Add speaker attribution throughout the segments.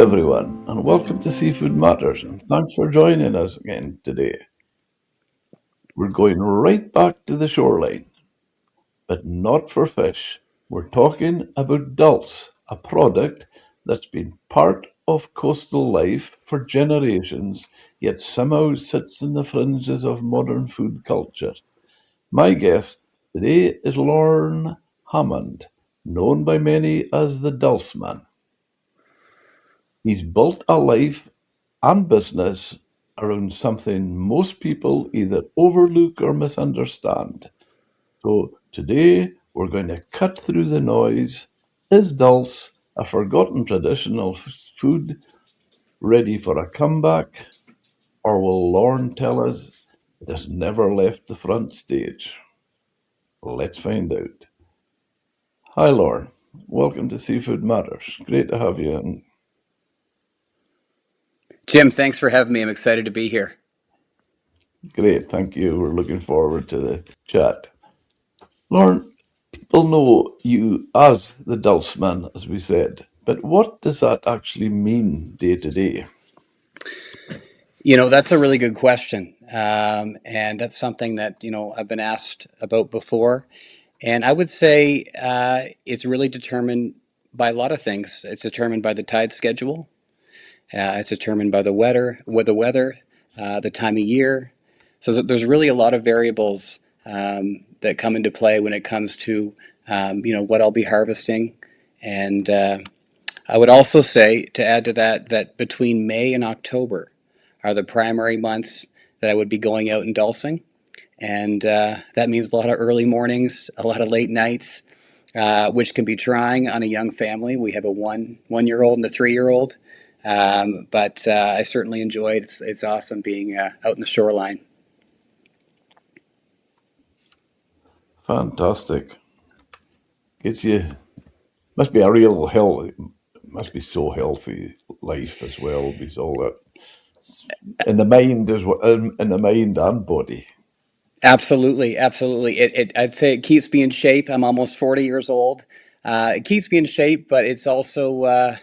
Speaker 1: everyone, and welcome to Seafood Matters, and thanks for joining us again today. We're going right back to the shoreline, but not for fish. We're talking about dulse, a product that's been part of coastal life for generations, yet somehow sits in the fringes of modern food culture. My guest today is Lorne Hammond, known by many as the Dulse Man. He's built a life and business around something most people either overlook or misunderstand. So today we're going to cut through the noise. Is dulse a forgotten traditional food ready for a comeback? Or will Lorne tell us it has never left the front stage? Let's find out. Hi, Lorne. Welcome to Seafood Matters. Great to have you. And
Speaker 2: Jim, thanks for having me. I'm excited to be here.
Speaker 1: great, thank you. We're looking forward to the chat. Lauren, people know you as the Dulse Man, as we said, but what does that actually mean day to day?
Speaker 2: That's a really good question. And that's something that, I've been asked about before. And I would say it's really determined by a lot of things. It's determined by the tide schedule. It's determined by the time of year. So there's really a lot of variables that come into play when it comes to, what I'll be harvesting. And I would also say, to add to that, that between May and October are the primary months that I would be going out and dulsing. And that means a lot of early mornings, a lot of late nights, which can be trying on a young family. We have a one-year-old and a 3-year-old. But I certainly enjoy it. It's awesome being out in the shoreline.
Speaker 1: Fantastic. Gets you, must be a real healthy, must be so healthy life as well, because all that in the mind as well, in the mind and body.
Speaker 2: Absolutely, absolutely. I'd say it keeps me in shape. I'm almost 40 years old. It keeps me in shape, but it's also,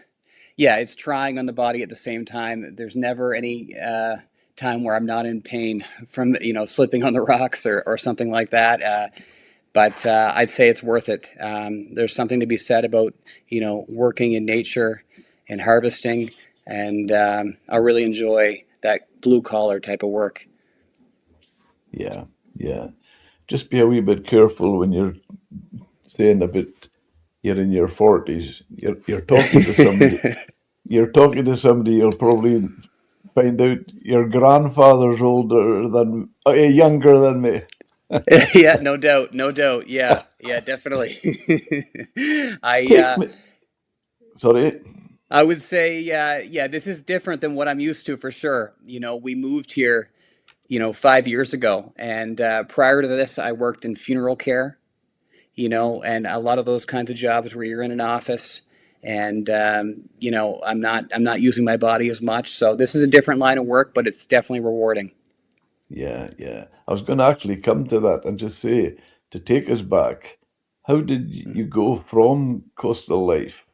Speaker 2: yeah, it's trying on the body at the same time. There's never any time where I'm not in pain from, slipping on the rocks or something like that. But I'd say it's worth it. There's something to be said about, working in nature and harvesting, and I really enjoy that blue collar type of work.
Speaker 1: Yeah, yeah. Just be a wee bit careful when you're saying about you're in your 40s. You're talking to somebody. You're talking to somebody. You'll probably find out your grandfather's younger than me.
Speaker 2: Yeah, no doubt, no doubt. Yeah, yeah, definitely. I
Speaker 1: Take
Speaker 2: uh,
Speaker 1: me. Sorry.
Speaker 2: I would say, yeah, this is different than what I'm used to for sure. We moved here, 5 years ago, and prior to this, I worked in funeral care. And a lot of those kinds of jobs where you're in an office, and I'm not using my body as much. So this is a different line of work, but it's definitely rewarding.
Speaker 1: Yeah, yeah. I was going to actually come to that and just say, to take us back, how did you go from coastal life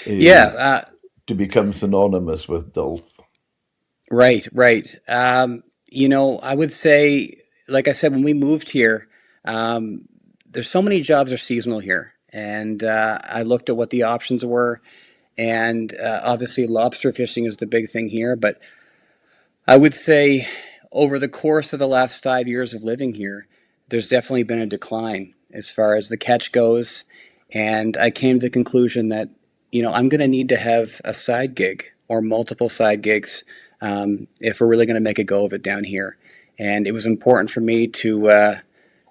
Speaker 2: Yeah,
Speaker 1: uh, to become synonymous with Dulce?
Speaker 2: right, right. I would say, like I said, when we moved here, um, there's so many jobs are seasonal here, and I looked at what the options were, and obviously lobster fishing is the big thing here. But I would say, over the course of the last 5 years of living here, there's definitely been a decline as far as the catch goes, and I came to the conclusion that I'm going to need to have a side gig or multiple side gigs if we're really going to make a go of it down here. And it was important for me to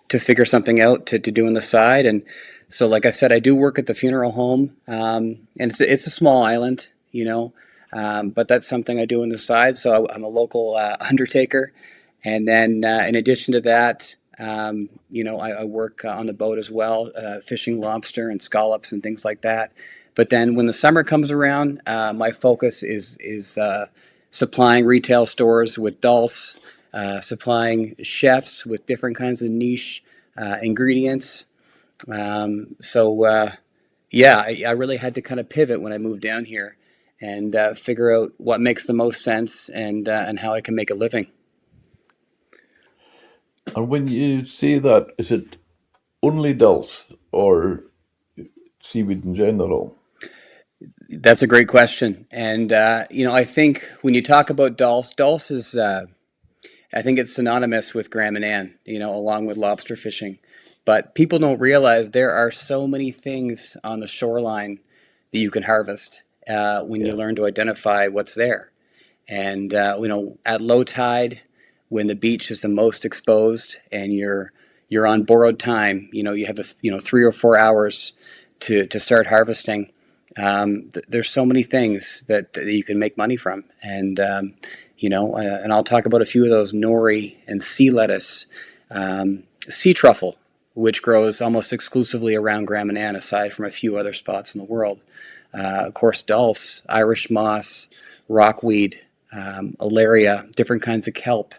Speaker 2: figure something out to do on the side. And so, like I said, I do work at the funeral home, and it's a small island, but that's something I do on the side. So I'm a local undertaker, and then in addition to that, I work on the boat as well, fishing lobster and scallops and things like that. But then when the summer comes around, my focus is supplying retail stores with dulse, supplying chefs with different kinds of niche ingredients. So Yeah, I really had to kind of pivot when I moved down here and figure out what makes the most sense and how I can make a living.
Speaker 1: And when you say that, is it only Dulse or seaweed in general?
Speaker 2: That's a great question, and I think when you talk about dulse, dulse is I think it's synonymous with Graham and Ann, along with lobster fishing. But people don't realize there are so many things on the shoreline that you can harvest when you
Speaker 1: Yeah.
Speaker 2: learn to identify what's there. And at low tide, when the beach is the most exposed and you're on borrowed time, you have 3 or 4 hours to start harvesting. There's so many things that you can make money from, and I'll talk about a few of those: nori and sea lettuce, sea truffle, which grows almost exclusively around Graham and Ann, aside from a few other spots in the world. Of course, dulse, Irish moss, rockweed, alaria, different kinds of kelp.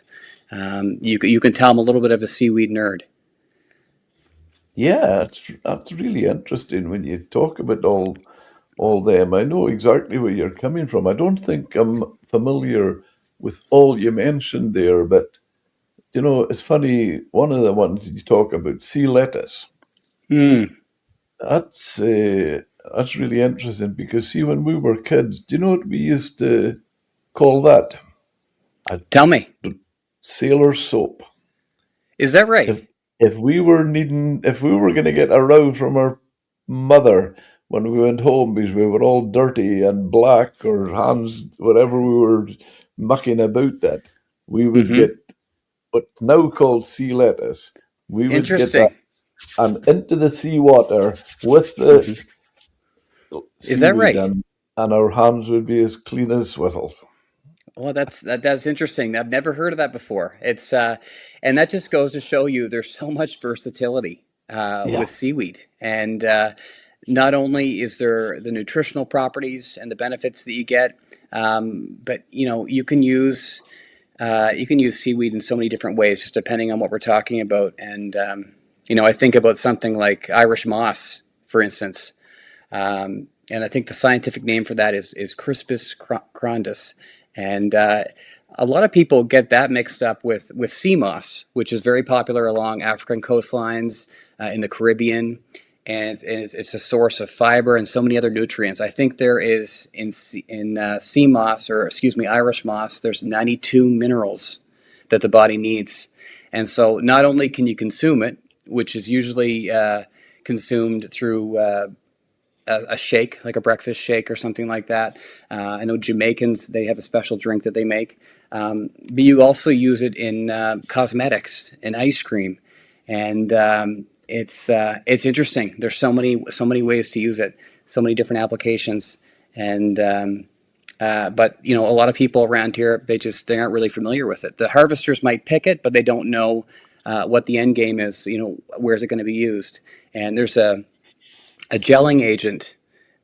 Speaker 2: You can tell I'm a little bit of a seaweed nerd.
Speaker 1: Yeah, that's really interesting when you talk about all them. I know exactly where you're coming from. I don't think I'm familiar with all you mentioned there, but it's funny. One of the ones you talk about, sea lettuce.
Speaker 2: Mm,
Speaker 1: That's uh, that's really interesting because see, when we were kids, do you know what we used to call that? A
Speaker 2: tell me,
Speaker 1: sailor soap.
Speaker 2: is that
Speaker 1: If
Speaker 2: right?
Speaker 1: if we were going to get a row from our mother when we went home because we were all dirty and black or hands, whatever we were mucking about that, we would
Speaker 2: Mm-hmm.
Speaker 1: get what's now called sea lettuce. We would get that
Speaker 2: Interesting.
Speaker 1: and into the seawater with the
Speaker 2: Mm-hmm. Is that
Speaker 1: seaweed,
Speaker 2: right?
Speaker 1: and our hands would be as clean as whistles.
Speaker 2: Well, that's interesting. I've never heard of that before. And that just goes to show you there's so much versatility
Speaker 1: Yeah,
Speaker 2: with seaweed, and not only is there the nutritional properties and the benefits that you get, but you can use seaweed in so many different ways, just depending on what we're talking about. And I think about something like Irish moss, for instance. And I think the scientific name for that is Crispus crondus. And a lot of people get that mixed up with sea moss, which is very popular along African coastlines, in the Caribbean. And it's a source of fiber and so many other nutrients. I think there is in sea moss, or excuse me, Irish moss, there's 92 minerals that the body needs. And so not only can you consume it, which is usually consumed through a shake, like a breakfast shake or something like that. I know Jamaicans, they have a special drink that they make. But you also use it in cosmetics and ice cream. And it's interesting. There's so many ways to use it, so many different applications. And but a lot of people around here, they aren't really familiar with it. The harvesters might pick it, but they don't know what the end game is. Where is it going to be used? And there's a gelling agent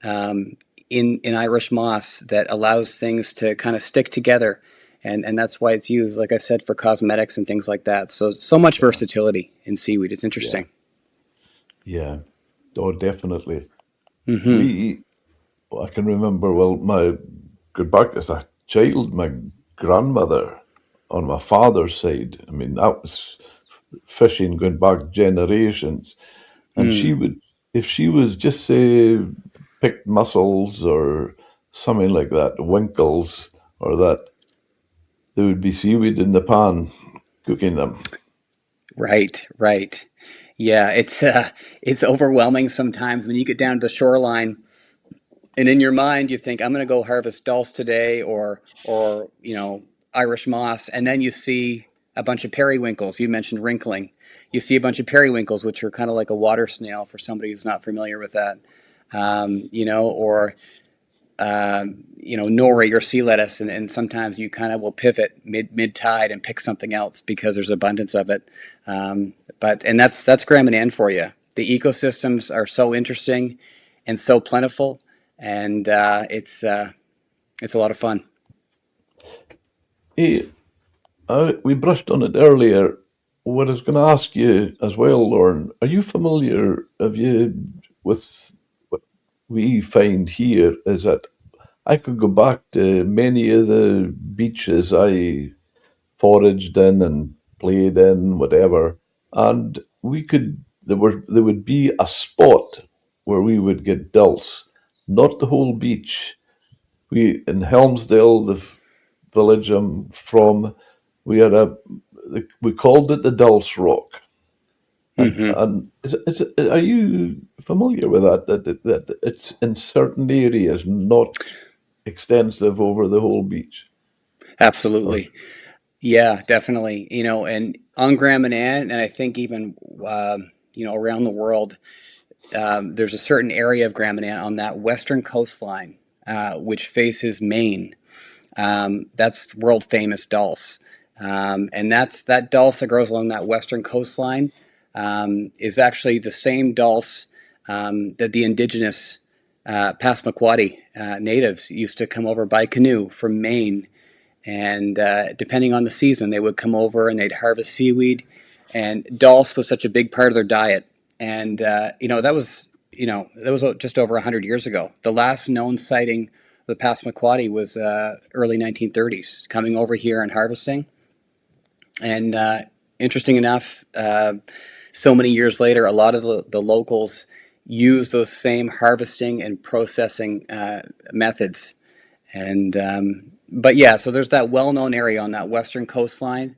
Speaker 2: um, in Irish moss that allows things to kind of stick together, and that's why it's used, like I said, for cosmetics and things like that. So much
Speaker 1: yeah,
Speaker 2: versatility in seaweed. It's
Speaker 1: yeah,
Speaker 2: interesting.
Speaker 1: yeah. Oh, definitely.
Speaker 2: Hmm.
Speaker 1: We, I can remember, well, my, go back as a child, my grandmother on my father's side, I mean, that was fishing going back generations. And she
Speaker 2: Mm.
Speaker 1: would, if she was just say picked mussels or something like that, winkles or that, there would be seaweed in the pan cooking them.
Speaker 2: Right, right. Yeah, it's overwhelming sometimes when you get down to the shoreline, and in your mind you think I'm going to go harvest dulse today, or Irish moss, and then you see a bunch of periwinkles. You mentioned wrinkling. You see a bunch of periwinkles, which are kind of like a water snail for somebody who's not familiar with that. Or nori or sea lettuce, and sometimes you kind of will pivot mid tide and pick something else because there's abundance of it. But and that's Graham and Ann for you. The ecosystems are so interesting and so plentiful, and it's a lot of fun.
Speaker 1: Hey, we brushed on it earlier. What I was going to ask you as well, Lauren, are you familiar? Have you with? we find here is that I could go back to many of the beaches I foraged in and played in, whatever, and there would be a spot where we would get dulse, not the whole beach. We in Helmsdale, the village I'm from, we had we called it the Dulse Rock.
Speaker 2: Hmm.
Speaker 1: And are you familiar with that? That it's in certain areas, not extensive over the whole beach. Or
Speaker 2: Absolutely. Yeah, definitely. And on Grand Manan, and I think even around the world, there's a certain area of Grand Manan on that western coastline, which faces Maine. That's world famous dulse, and that dulse that grows along that western coastline is actually the same dulse that the indigenous Passamaquoddy natives used to come over by canoe from Maine, and depending on the season, they would come over and they'd harvest seaweed, and dulse was such a big part of their diet. And that was just over 100 years ago. The last known sighting of the Passamaquoddy was early 1930s, coming over here and harvesting. And interesting enough, so many years later, a lot of the locals use those same harvesting and processing methods. And but yeah, so there's that well-known area on that western coastline,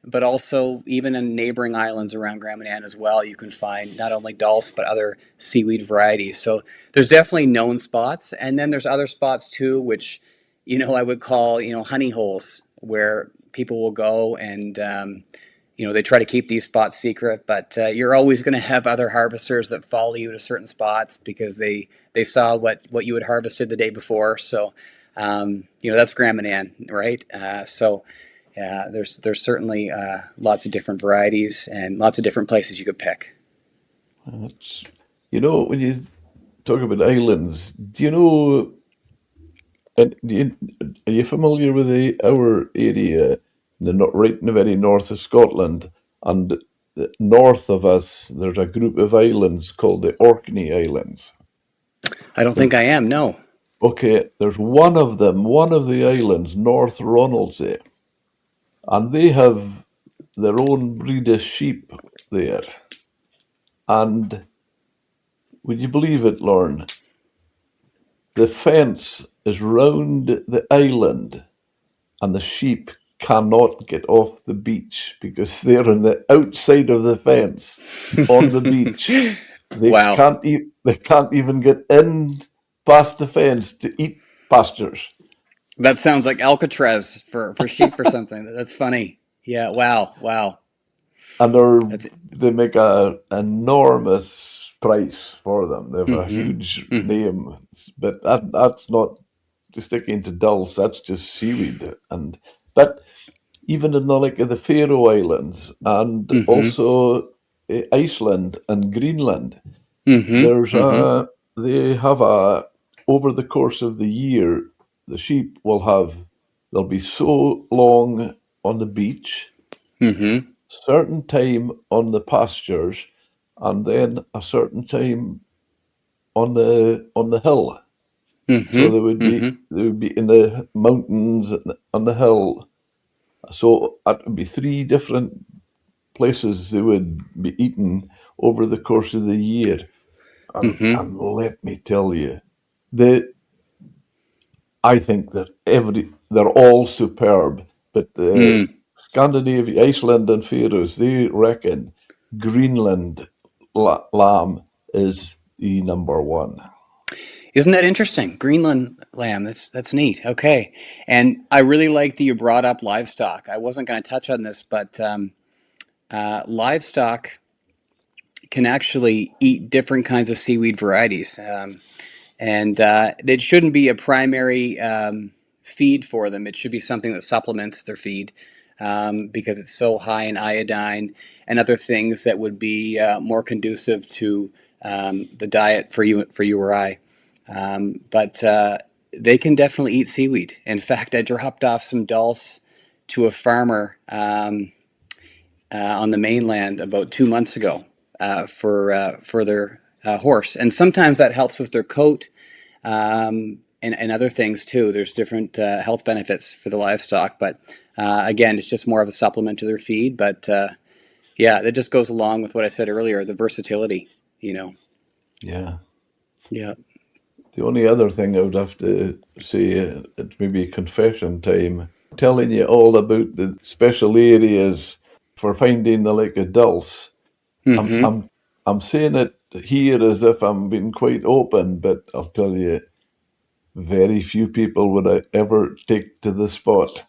Speaker 2: but also even in neighboring islands around Grand Manan as well, you can find not only dulse but other seaweed varieties. So there's definitely known spots, and then there's other spots too, which I would call honey holes, where people will go and they try to keep these spots secret, but you're always going to have other harvesters that follow you to certain spots because they saw what you had harvested the day before. So that's Grand Manan, right? So yeah, there's certainly lots of different varieties and lots of different places you could pick.
Speaker 1: it's, when you talk about islands, do you know? And are you familiar with our area, right in the very north of Scotland, and north of us, there's a group of islands called the Orkney Islands.
Speaker 2: I don't think
Speaker 1: There's
Speaker 2: I am. No.
Speaker 1: Okay, there's one of them, one of the islands, North Ronaldsay, and they have their own breed of sheep there. And would you believe it, Lorne? The fence is round the island, and the sheep cannot get off the beach because they're on the outside of the fence on the beach.
Speaker 2: Wow.
Speaker 1: They can't even get in past the fence to eat pastures.
Speaker 2: That sounds like Alcatraz for sheep or something. That's funny. Yeah. Wow. Wow.
Speaker 1: And
Speaker 2: That's.
Speaker 1: they make a enormous price for them. They have a
Speaker 2: Mm-hmm.
Speaker 1: huge
Speaker 2: Mm-hmm.
Speaker 1: name, but that's not sticking to dulse. That's just seaweed. And but even in the like of the Faroe Islands and
Speaker 2: Mm-hmm.
Speaker 1: also Iceland and Greenland,
Speaker 2: Mm-hmm.
Speaker 1: there's
Speaker 2: Mm-hmm.
Speaker 1: a they have a over the course of the year, the sheep will have they'll be so long on the beach,
Speaker 2: Mm-hmm.
Speaker 1: certain time on the pastures, and then a certain time on the hill. So
Speaker 2: Mm-hmm. Mm-hmm.
Speaker 1: they would be in the mountains on the hill. So that would be three different places they would be eaten over the course of the year.
Speaker 2: Mm-hmm.
Speaker 1: And let me tell you, the I think that they're all superb, but the
Speaker 2: Mm.
Speaker 1: Scandinavia, Iceland, and Faroes, they reckon Greenland lamb is the number one.
Speaker 2: Isn't that interesting? Greenland lamb. That's neat. Okay. And I really like that you brought up livestock. I wasn't going to touch on this, but livestock can actually eat different kinds of seaweed varieties. And it shouldn't be a primary feed for them. It should be something that supplements their feed because it's so high in iodine and other things that would be more conducive to the diet for you or I. But they can definitely eat seaweed. In fact, I dropped off some dulse to a farmer on the mainland about 2 months ago for their horse, and sometimes that helps with their coat, and other things too. There's different health benefits for the livestock, but again, it's just more of a supplement to their feed. But yeah, that just goes along with what I said earlier, the versatility, you know.
Speaker 1: Yeah.
Speaker 2: Yeah.
Speaker 1: The only other thing I would have to say, it's maybe confession time, telling you all about the special areas for finding the Lake of Dulse. I'm
Speaker 2: Mm-hmm.
Speaker 1: I'm I'm saying it here as if I'm being quite open, but I'll tell you, very few people would I ever take to the spot.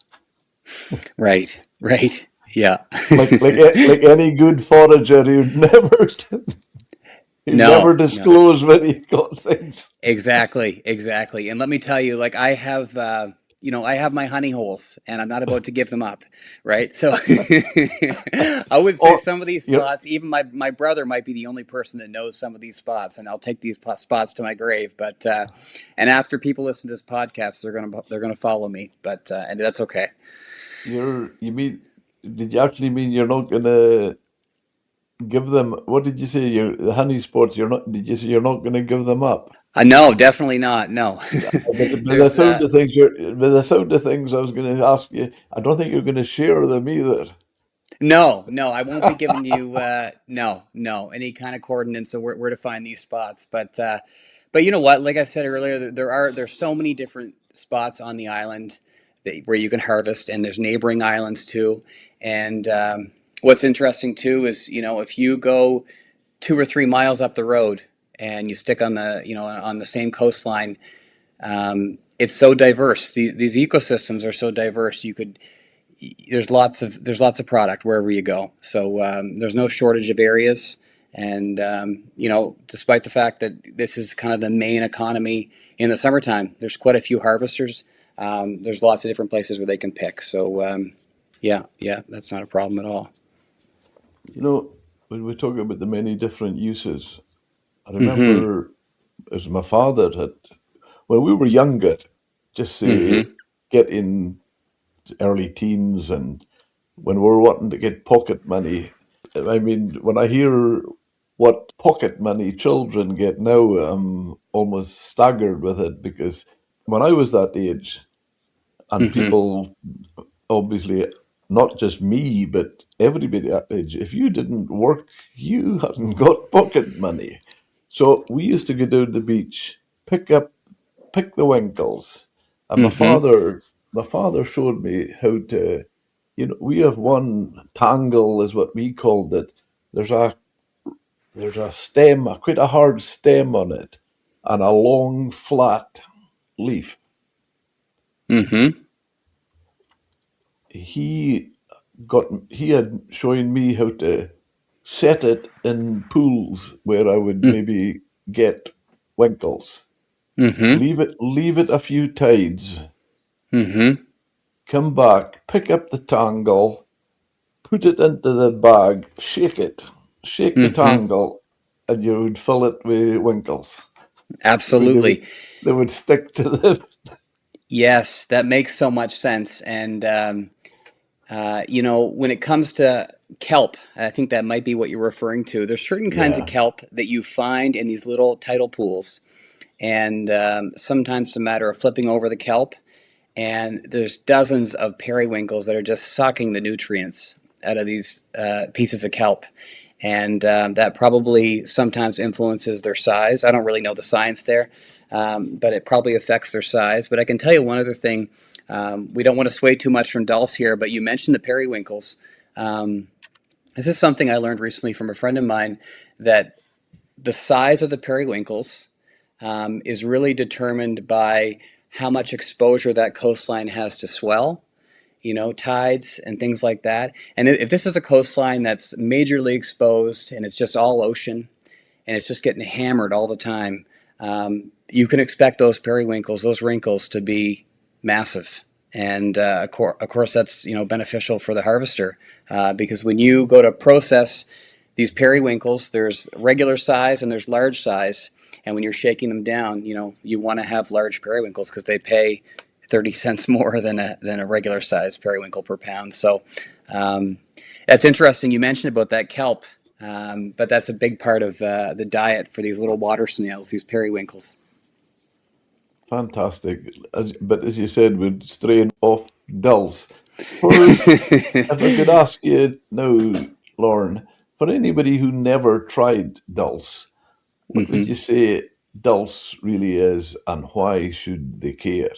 Speaker 2: Right. Right. Yeah.
Speaker 1: Like any good forager, you'd never you never
Speaker 2: No. No.
Speaker 1: disclose where you got things.
Speaker 2: Exactly, exactly. And let me tell you, like I have, I have my honey holes, and I'm not about to give them up, right? So I would say
Speaker 1: Or
Speaker 2: some of these
Speaker 1: you're
Speaker 2: spots, even my brother might be the only person that knows some of these spots, and I'll take these spots to my grave. But and after people listen to this podcast, they're gonna follow me, but and that's okay.
Speaker 1: you mean did you actually mean you're not gonna give them what did you say? The honey spots, you're not did you say you're not gonna give them up?
Speaker 2: No, definitely not. No,
Speaker 1: By the
Speaker 2: there's
Speaker 1: sound of things, by the sound of things, I was going to ask you. I don't think you're going to share them either.
Speaker 2: No, no, I won't be giving you no any kind of coordinates of where to find these spots. But you know what? Like I said earlier, there's so many different spots on the island where you can harvest, and there's neighboring islands too. And what's interesting too is if you go 2 or 3 miles up the road and you stick on the same coastline, it's so diverse. These ecosystems are so diverse. There's lots of product wherever you go. So there's no shortage of areas, and despite the fact that this is kind of the main economy in the summertime, there's quite a few harvesters. There's lots of different places where they can pick. So yeah, that's not a problem at all.
Speaker 1: You know, when we talk about the many different uses, I
Speaker 2: Mm-hmm.
Speaker 1: remember as my father had, when we were younger, just say
Speaker 2: Mm-hmm.
Speaker 1: getting early teens and when we're wanting to get pocket money. I mean, when I hear what pocket money children get now, I'm almost staggered with it because when I was that age, and
Speaker 2: Mm-hmm.
Speaker 1: people obviously not just me, but everybody that age, if you didn't work, you hadn't got pocket money. So we used to go down to the beach, pick the winkles, and
Speaker 2: Mm-hmm.
Speaker 1: my father showed me how to. We have one tangle, is what we called it. There's a there's a stem, quite a hard stem on it, and a long flat leaf.
Speaker 2: Mm-hmm.
Speaker 1: He he had shown me how to set it in pools where I would maybe get winkles.
Speaker 2: Mm-hmm.
Speaker 1: Leave it a few tides,
Speaker 2: Mm-hmm.
Speaker 1: come back, pick up the tangle, put it into the bag, shake the
Speaker 2: Mm-hmm.
Speaker 1: tangle, and you would fill it with winkles. They would,
Speaker 2: Absolutely.
Speaker 1: they would stick to the.
Speaker 2: Yes, that makes so much sense. And when it comes to kelp, I think that might be what you're referring to. There's certain kinds of
Speaker 1: Yeah.
Speaker 2: kelp that you find in these little tidal pools, and sometimes it's a matter of flipping over the kelp, and there's dozens of periwinkles that are just sucking the nutrients out of these pieces of kelp. And that probably sometimes influences their size. I don't really know the science there, but it probably affects their size. But I can tell you one other thing. We don't want to sway too much from Dulce here, but you mentioned the periwinkles. Um, this is something I learned recently from a friend of mine, that the size of the periwinkles is really determined by how much exposure that coastline has to swell, tides and things like that. And if this is a coastline that's majorly exposed and it's just all ocean and it's just getting hammered all the time, you can expect those periwinkles, those wrinkles, to be massive. And of course, that's beneficial for the harvester, because when you go to process these periwinkles, there's regular size and there's large size. And when you're shaking them down, you want to have large periwinkles because they pay 30 cents more than a regular size periwinkle per pound. So um, that's interesting. You mentioned about that kelp. But that's a big part of the diet for these little water snails, these periwinkles.
Speaker 1: Fantastic. But as you said, we're straying off Dulse. For If I could ask you now, Lorne, for anybody who never tried Dulse, what would
Speaker 2: Hmm.
Speaker 1: you say Dulse really is, and why should they care?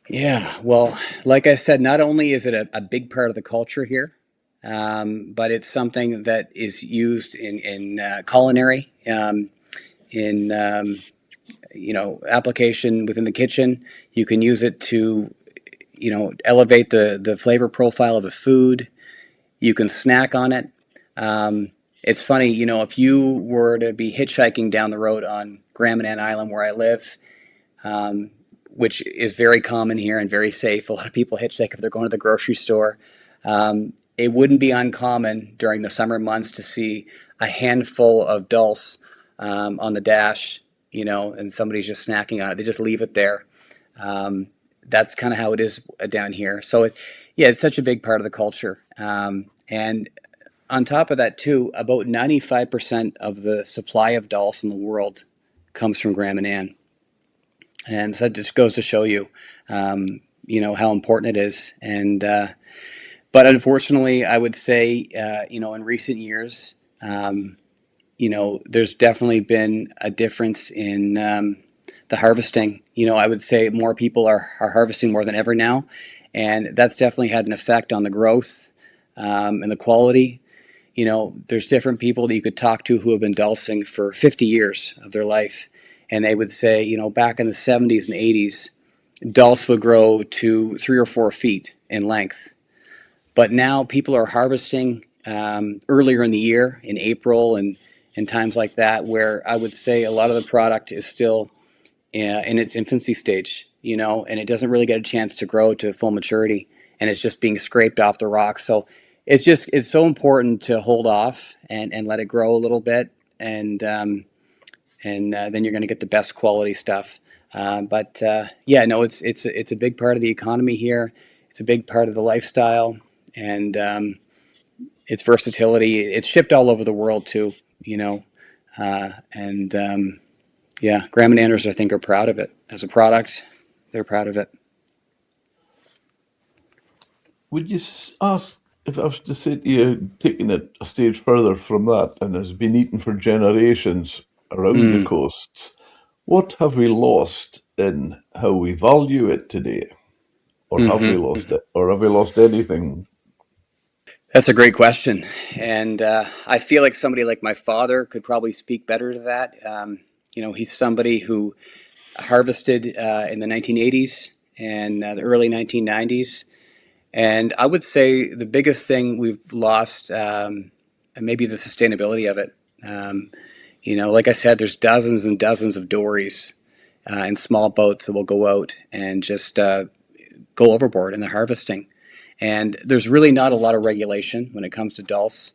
Speaker 2: Yeah, well, like I said, not only is it a big part of the culture here, but it's something that is used in culinary, in application within the kitchen. You can use it to elevate the flavor profile of the food. You can snack on it. It's funny, if you were to be hitchhiking down the road on Grand Manan Island where I live, um, which is very common here and very safe. A lot of people hitchhike if they're going to the grocery store. It wouldn't be uncommon during the summer months to see a handful of dulse on the dash, and somebody's just snacking on it. They just leave it there. Um, that's kind of how it is down here. So, yeah, it's such a big part of the culture. And on top of that, too, about 95% of the supply of dulse in the world comes from Grand Manan. And so that just goes to show you, how important it is. And but unfortunately, I would say, in recent years, there's definitely been a difference in the harvesting. I would say more people are harvesting more than ever now, and that's definitely had an effect on the growth and the quality. There's different people that you could talk to who have been dulsing for 50 years of their life, and they would say, back in the 70s and 80s, dulse would grow to 3 or 4 feet in length. But now people are harvesting earlier in the year, in April and times like that, where I would say a lot of the product is still in its infancy stage, and it doesn't really get a chance to grow to full maturity, and it's just being scraped off the rocks. So it's so important to hold off and let it grow a little bit, and then you're going to get the best quality stuff. But yeah, no, it's a big part of the economy here. It's a big part of the lifestyle, and its versatility. It's shipped all over the world too, and yeah, Graham and Anders, I think, are proud of it as a product. They're proud of it.
Speaker 1: Would you ask, if I was to say to you, taking it a stage further from that, and has been eaten for generations around the
Speaker 2: Mm,
Speaker 1: coasts, what have we lost in how we value it today? Or have we
Speaker 2: hmm
Speaker 1: lost it? Or have we lost anything?
Speaker 2: That's a great question, and I feel like somebody like my father could probably speak better to that. He's somebody who harvested in the 1980s and the early 1990s. And I would say the biggest thing we've lost, and maybe the sustainability of it. Like I said, there's dozens and dozens of dories and small boats that will go out and just go overboard in the harvesting. And there's really not a lot of regulation when it comes to dulse,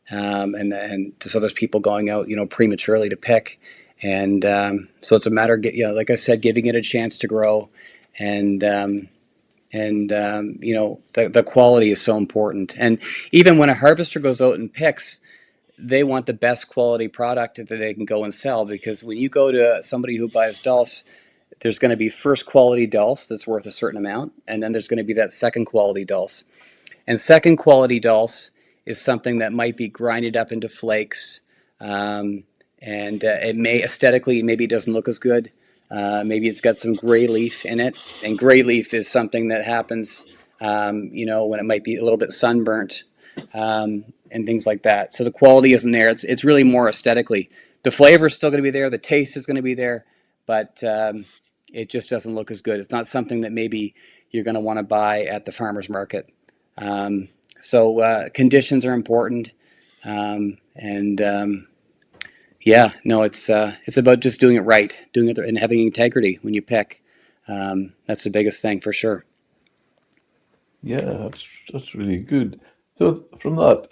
Speaker 2: and so there's people going out, prematurely to pick, and so it's a matter, of, like I said, giving it a chance to grow, and the quality is so important. And even when a harvester goes out and picks, they want the best quality product that they can go and sell, because when you go to somebody who buys dulse, there's going to be first quality dulse that's worth a certain amount, and then there's going to be that second quality dulse. And second quality dulse is something that might be grinded up into flakes, and it may aesthetically maybe it doesn't look as good. Maybe it's got some gray leaf in it, and gray leaf is something that happens, when it might be a little bit sunburnt, and things like that. So the quality isn't there. It's really more aesthetically. The flavor is still going to be there. The taste is going to be there, but it just doesn't look as good. It's not something that maybe you're going to want to buy at the farmer's market. So conditions are important, and yeah, no, it's about just doing it right, doing it and having integrity when you pick. That's the biggest thing for sure.
Speaker 1: Yeah, that's really good. So from that,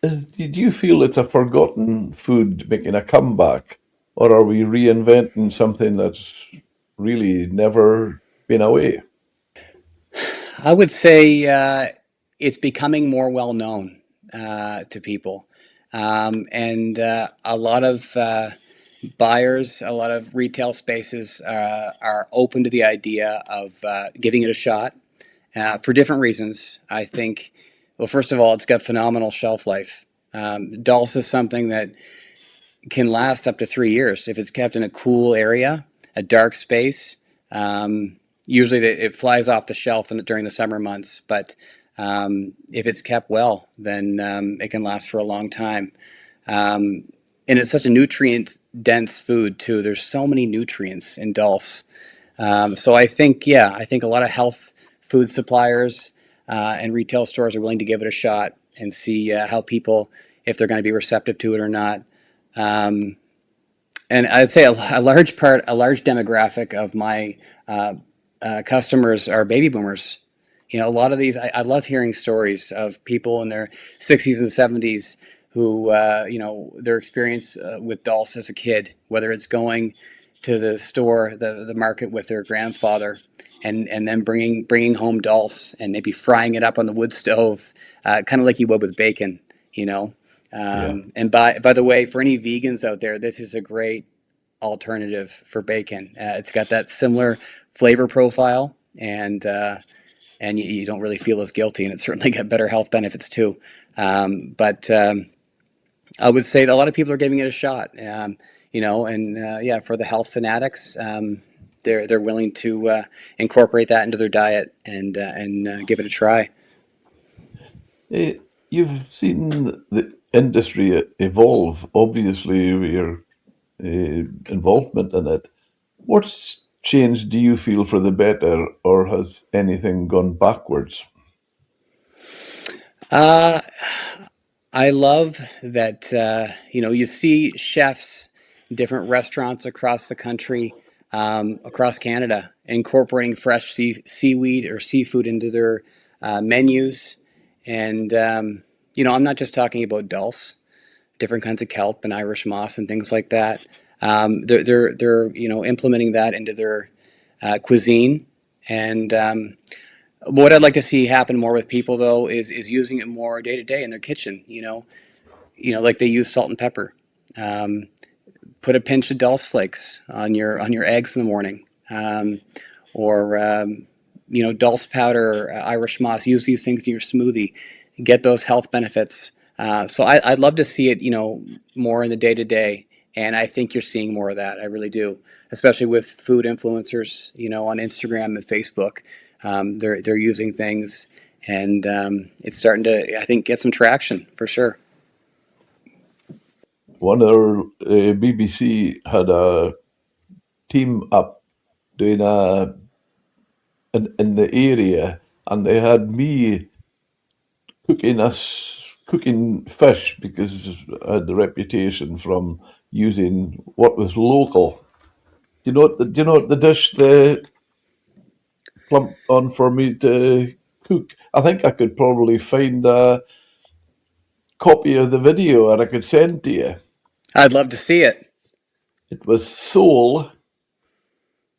Speaker 1: do you feel it's a forgotten food making a comeback, or are we reinventing something that's really never been away?
Speaker 2: I would say it's becoming more well known. to people. And a lot of buyers, a lot of retail spaces are open to the idea of giving it a shot for different reasons. I think, well, first of all, it's got phenomenal shelf life. Dulse is something that can last up to 3 years if it's kept in a cool area, a dark space. Usually it flies off the shelf during the summer months, but if it's kept well, then it can last for a long time. And it's such a nutrient dense food too. There's so many nutrients in dulse. So I think, yeah, I think a lot of health food suppliers and retail stores are willing to give it a shot and see how people, if they're going to be receptive to it or not. Um, and I'd say a large demographic of my customers are baby boomers. You know, a lot of these, I love hearing stories of people in their 60s and 70s who, their experience with dulse as a kid, whether it's going to the store, the market with their grandfather, and then bringing home dulse and maybe frying it up on the wood stove, kind of like you would with bacon, you know.
Speaker 1: Yeah.
Speaker 2: And by the way, for any vegans out there, this is a great alternative for bacon. It's got that similar flavor profile, and you don't really feel as guilty, and it's certainly got better health benefits too. But I would say that a lot of people are giving it a shot, yeah, for the health fanatics, they're willing to incorporate that into their diet and give it a try.
Speaker 1: You've seen the industry evolve, obviously, with your involvement in it. What's changed, do you feel, for the better, or has anything gone backwards?
Speaker 2: Uh, I love that, you see chefs in different restaurants across the country, across Canada, incorporating fresh seaweed or seafood into their menus. And, I'm not just talking about dulse, different kinds of kelp and Irish moss and things like that. They're implementing that into their cuisine. And what I'd like to see happen more with people though is using it more day to day in their kitchen. Like they use salt and pepper. Um, Put a pinch of dulse flakes on your eggs in the morning, or dulse powder, Irish moss. Use these things in your smoothie. Get those health benefits. So I'd love to see it, more in the day to day. And I think you're seeing more of that. I really do, especially with food influencers, on Instagram and Facebook. They're using things, and it's starting to, I think, get some traction for sure.
Speaker 1: One of BBC had a team up doing in the area, and they had me cooking fish because I had the reputation from using what was local. Do you know what the dish they plumped on for me to cook? I think I could probably find a copy of the video and I could send to you.
Speaker 2: I'd love to see it.
Speaker 1: It was sole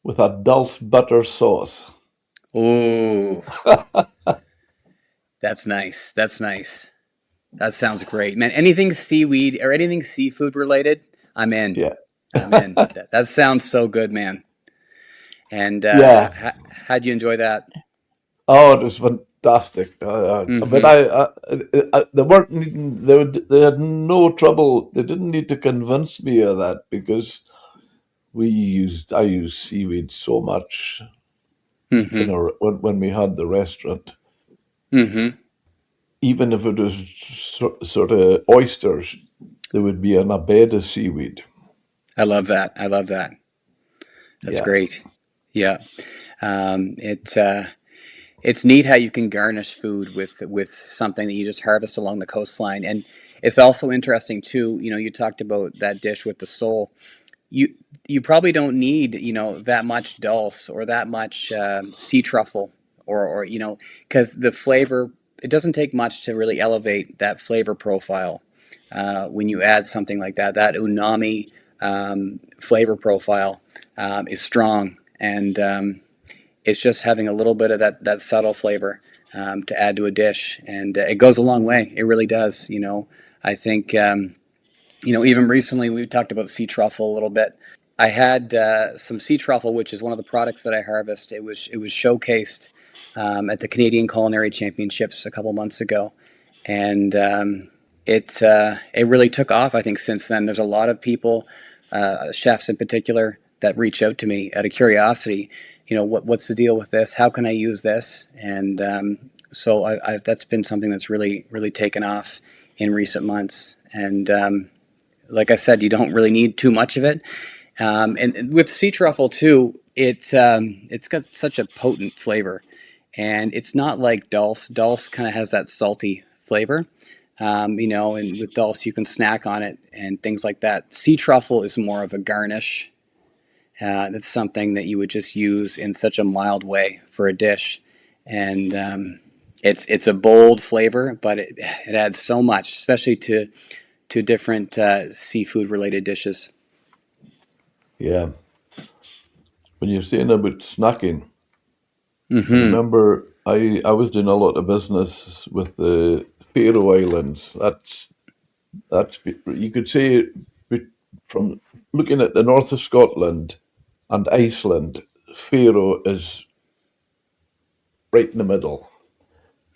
Speaker 1: with a dulse butter sauce.
Speaker 2: Ooh, that's nice. That's nice. That sounds great, man. Anything seaweed or anything seafood related, I'm in.
Speaker 1: Yeah.
Speaker 2: I'm in. That sounds so good, man. And
Speaker 1: Yeah.
Speaker 2: how'd you enjoy that?
Speaker 1: Oh, it was fantastic. But
Speaker 2: Mm-hmm.
Speaker 1: they weren't needing, they had no trouble. They didn't need to convince me of that because I used seaweed so much
Speaker 2: Mm-hmm.
Speaker 1: when we had the restaurant.
Speaker 2: Mm-hmm.
Speaker 1: Even if it was sort of oysters, there would be an bed of seaweed.
Speaker 2: I love that. I love that. That's
Speaker 1: Yeah.
Speaker 2: great. Yeah. It's neat how you can garnish food with something that you just harvest along the coastline, and it's also interesting too. You talked about that dish with the sole. You you probably don't need that much dulse or that much sea truffle or because the flavor, it doesn't take much to really elevate that flavor profile when you add something like that. That unami flavor profile is strong, and it's just having a little bit of that subtle flavor. to add to a dish, and it goes a long way. It really does. I think even recently we talked about sea truffle a little bit. I had some sea truffle, which is one of the products that I harvest. It was showcased at the Canadian Culinary Championships a couple months ago, and it really took off. I think since then, there's a lot of people, chefs in particular, that reach out to me out of curiosity. What's the deal with this? How can I use this? And so that's been something that's really really taken off in recent months. And like I said, you don't really need too much of it. And with sea truffle too, it's got such a potent flavor, and it's not like dulse. Dulse kind of has that salty flavor, and with dulse you can snack on it and things like that. Sea truffle is more of a garnish. That's something that you would just use in such a mild way for a dish, and it's a bold flavor, but it adds so much, especially to different seafood related dishes.
Speaker 1: Yeah. When you're saying about snacking, I
Speaker 2: Mm-hmm.
Speaker 1: remember I was doing a lot of business with the Faroe Islands. That's you could say from looking at the north of Scotland and Iceland, Faroe is right in the middle.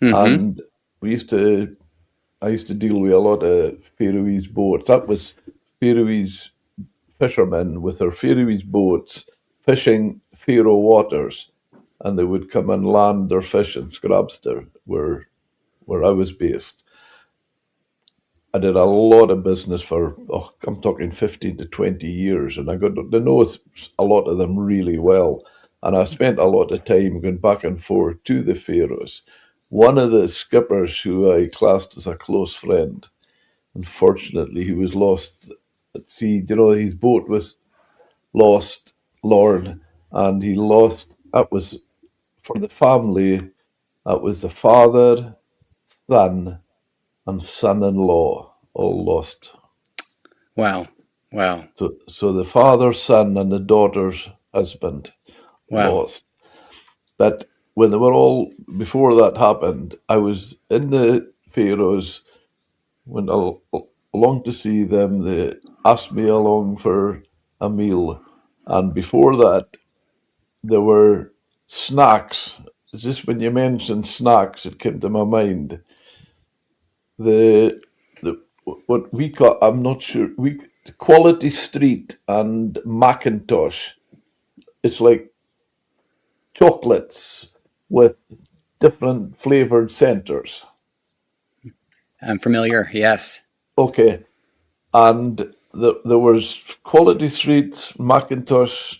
Speaker 2: Mm-hmm.
Speaker 1: And we used to I used to deal with a lot of Faroese boats. That was Faroese fishermen with their Faroese boats fishing Faroe waters, and they would come and land their fish in Scrabster, where I was based. I did a lot of business for, I'm talking 15 to 20 years, and I got to know a lot of them really well. And I spent a lot of time going back and forth to the Faroes. One of the skippers who I classed as a close friend, unfortunately, he was lost at sea. His boat was lost, Lorne, and he lost. That was for the family. That was the father, son, and son-in-law all lost.
Speaker 2: Wow. Wow.
Speaker 1: So the father's son and the daughter's husband
Speaker 2: Wow.
Speaker 1: lost. But when they were all before that happened, I was in the Faroes, went along to see them. They asked me along for a meal, and before that, there were snacks. It's just when you mentioned snacks, it came to my mind. The what we call, I'm not sure, we Quality Street and Macintosh. It's like chocolates with different flavored centers.
Speaker 2: I'm familiar. Yes.
Speaker 1: Okay, and there was Quality Streets, Macintosh,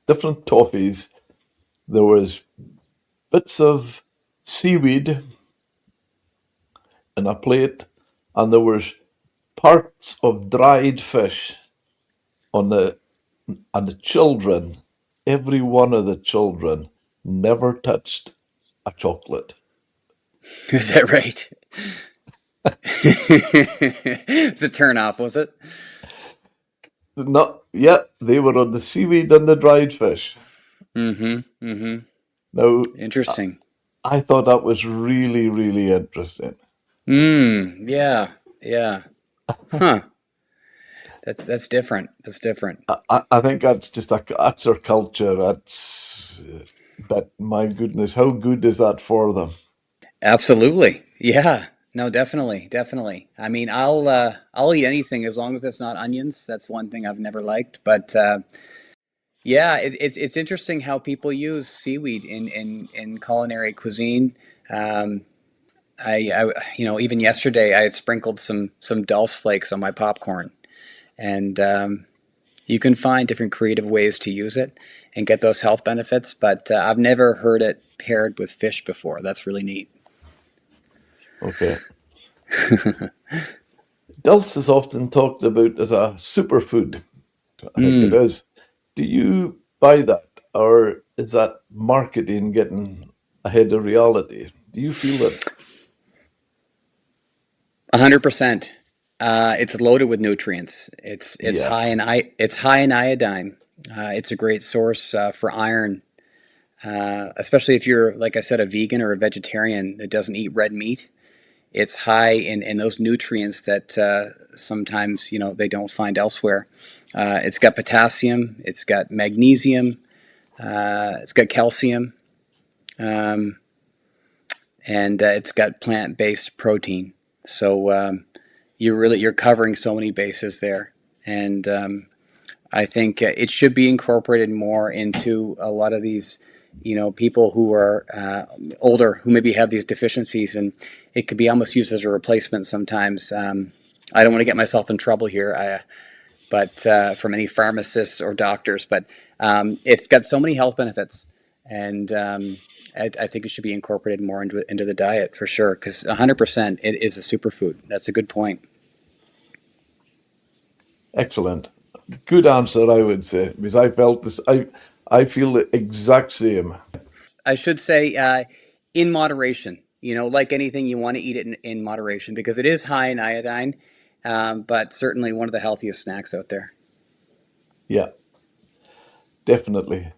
Speaker 1: different toffees. There was bits of seaweed in a plate, and there was parts of dried fish on the and the children. Every one of the children never touched a chocolate.
Speaker 2: Is that right? It's a turn off, was it?
Speaker 1: Not yet. They were on the seaweed and the dried fish.
Speaker 2: Mm-hmm. Mm-hmm.
Speaker 1: Now,
Speaker 2: Interesting.
Speaker 1: I thought that was really, really interesting.
Speaker 2: Yeah. Yeah. Huh. That's different. That's different.
Speaker 1: I think that's just that's our culture. But my goodness, how good is that for them?
Speaker 2: Absolutely. Yeah. No, definitely, definitely. I mean, I'll eat anything as long as it's not onions. That's one thing I've never liked. But yeah, it's interesting how people use seaweed in culinary cuisine. Um, even yesterday I had sprinkled some dulse flakes on my popcorn, and you can find different creative ways to use it and get those health benefits. But I've never heard it paired with fish before. That's really neat.
Speaker 1: Okay. Dulse is often talked about as a superfood. I think it
Speaker 2: Mm,
Speaker 1: is. Do you buy that, or is that marketing getting ahead of reality? Do you feel that?
Speaker 2: 100%. It's loaded with nutrients. It's
Speaker 1: Yeah.
Speaker 2: high in iodine. It's a great source for iron. especially if you're, like I said, a vegan or a vegetarian that doesn't eat red meat. It's high in those nutrients that sometimes they don't find elsewhere. It's got potassium, it's got magnesium, it's got calcium, um, and it's got plant-based protein. So you're covering so many bases there, and I think it should be incorporated more into a lot of these, people who are older who maybe have these deficiencies, and it could be almost used as a replacement sometimes. I don't want to get myself in trouble here, but from any pharmacists or doctors, but it's got so many health benefits, and I think it should be incorporated more into the diet for sure, because 100% it is a superfood. That's a good point.
Speaker 1: Excellent. Good answer, I would say, because I felt this. I feel the exact same.
Speaker 2: I should say in moderation. Like anything, you want to eat it in moderation because it is high in iodine, but certainly one of the healthiest snacks out there.
Speaker 1: Yeah, definitely.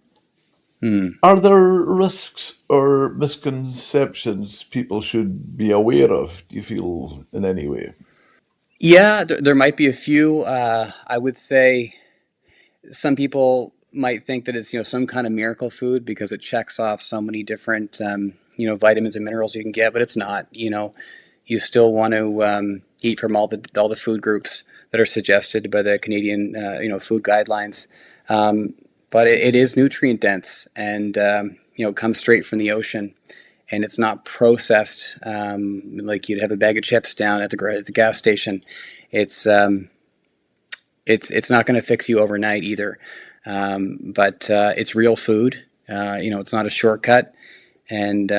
Speaker 2: Hmm.
Speaker 1: Are there risks or misconceptions people should be aware of? Do you feel in any way?
Speaker 2: Yeah, there might be a few. I would say some people might think that it's some kind of miracle food because it checks off so many different vitamins and minerals you can get, but it's not. You still want to eat from all the food groups that are suggested by the Canadian food guidelines. Um, but it is nutrient dense, and it comes straight from the ocean, and it's not processed like you'd have a bag of chips down at the gas station. It's it's not going to fix you overnight either. But it's real food. It's not a shortcut, and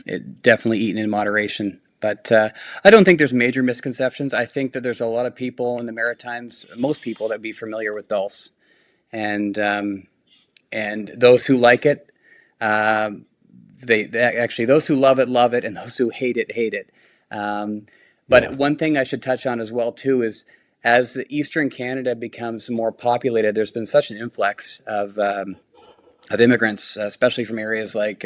Speaker 2: it definitely eaten in moderation. But I don't think there's major misconceptions. I think that there's a lot of people in the Maritimes, most people that be familiar with dulse, and those who like it, uh, they actually those who love it, and those who hate it. Um, but
Speaker 1: Yeah.
Speaker 2: one thing I should touch on as well too is as the Eastern Canada becomes more populated, there's been such an influx of immigrants, especially from areas like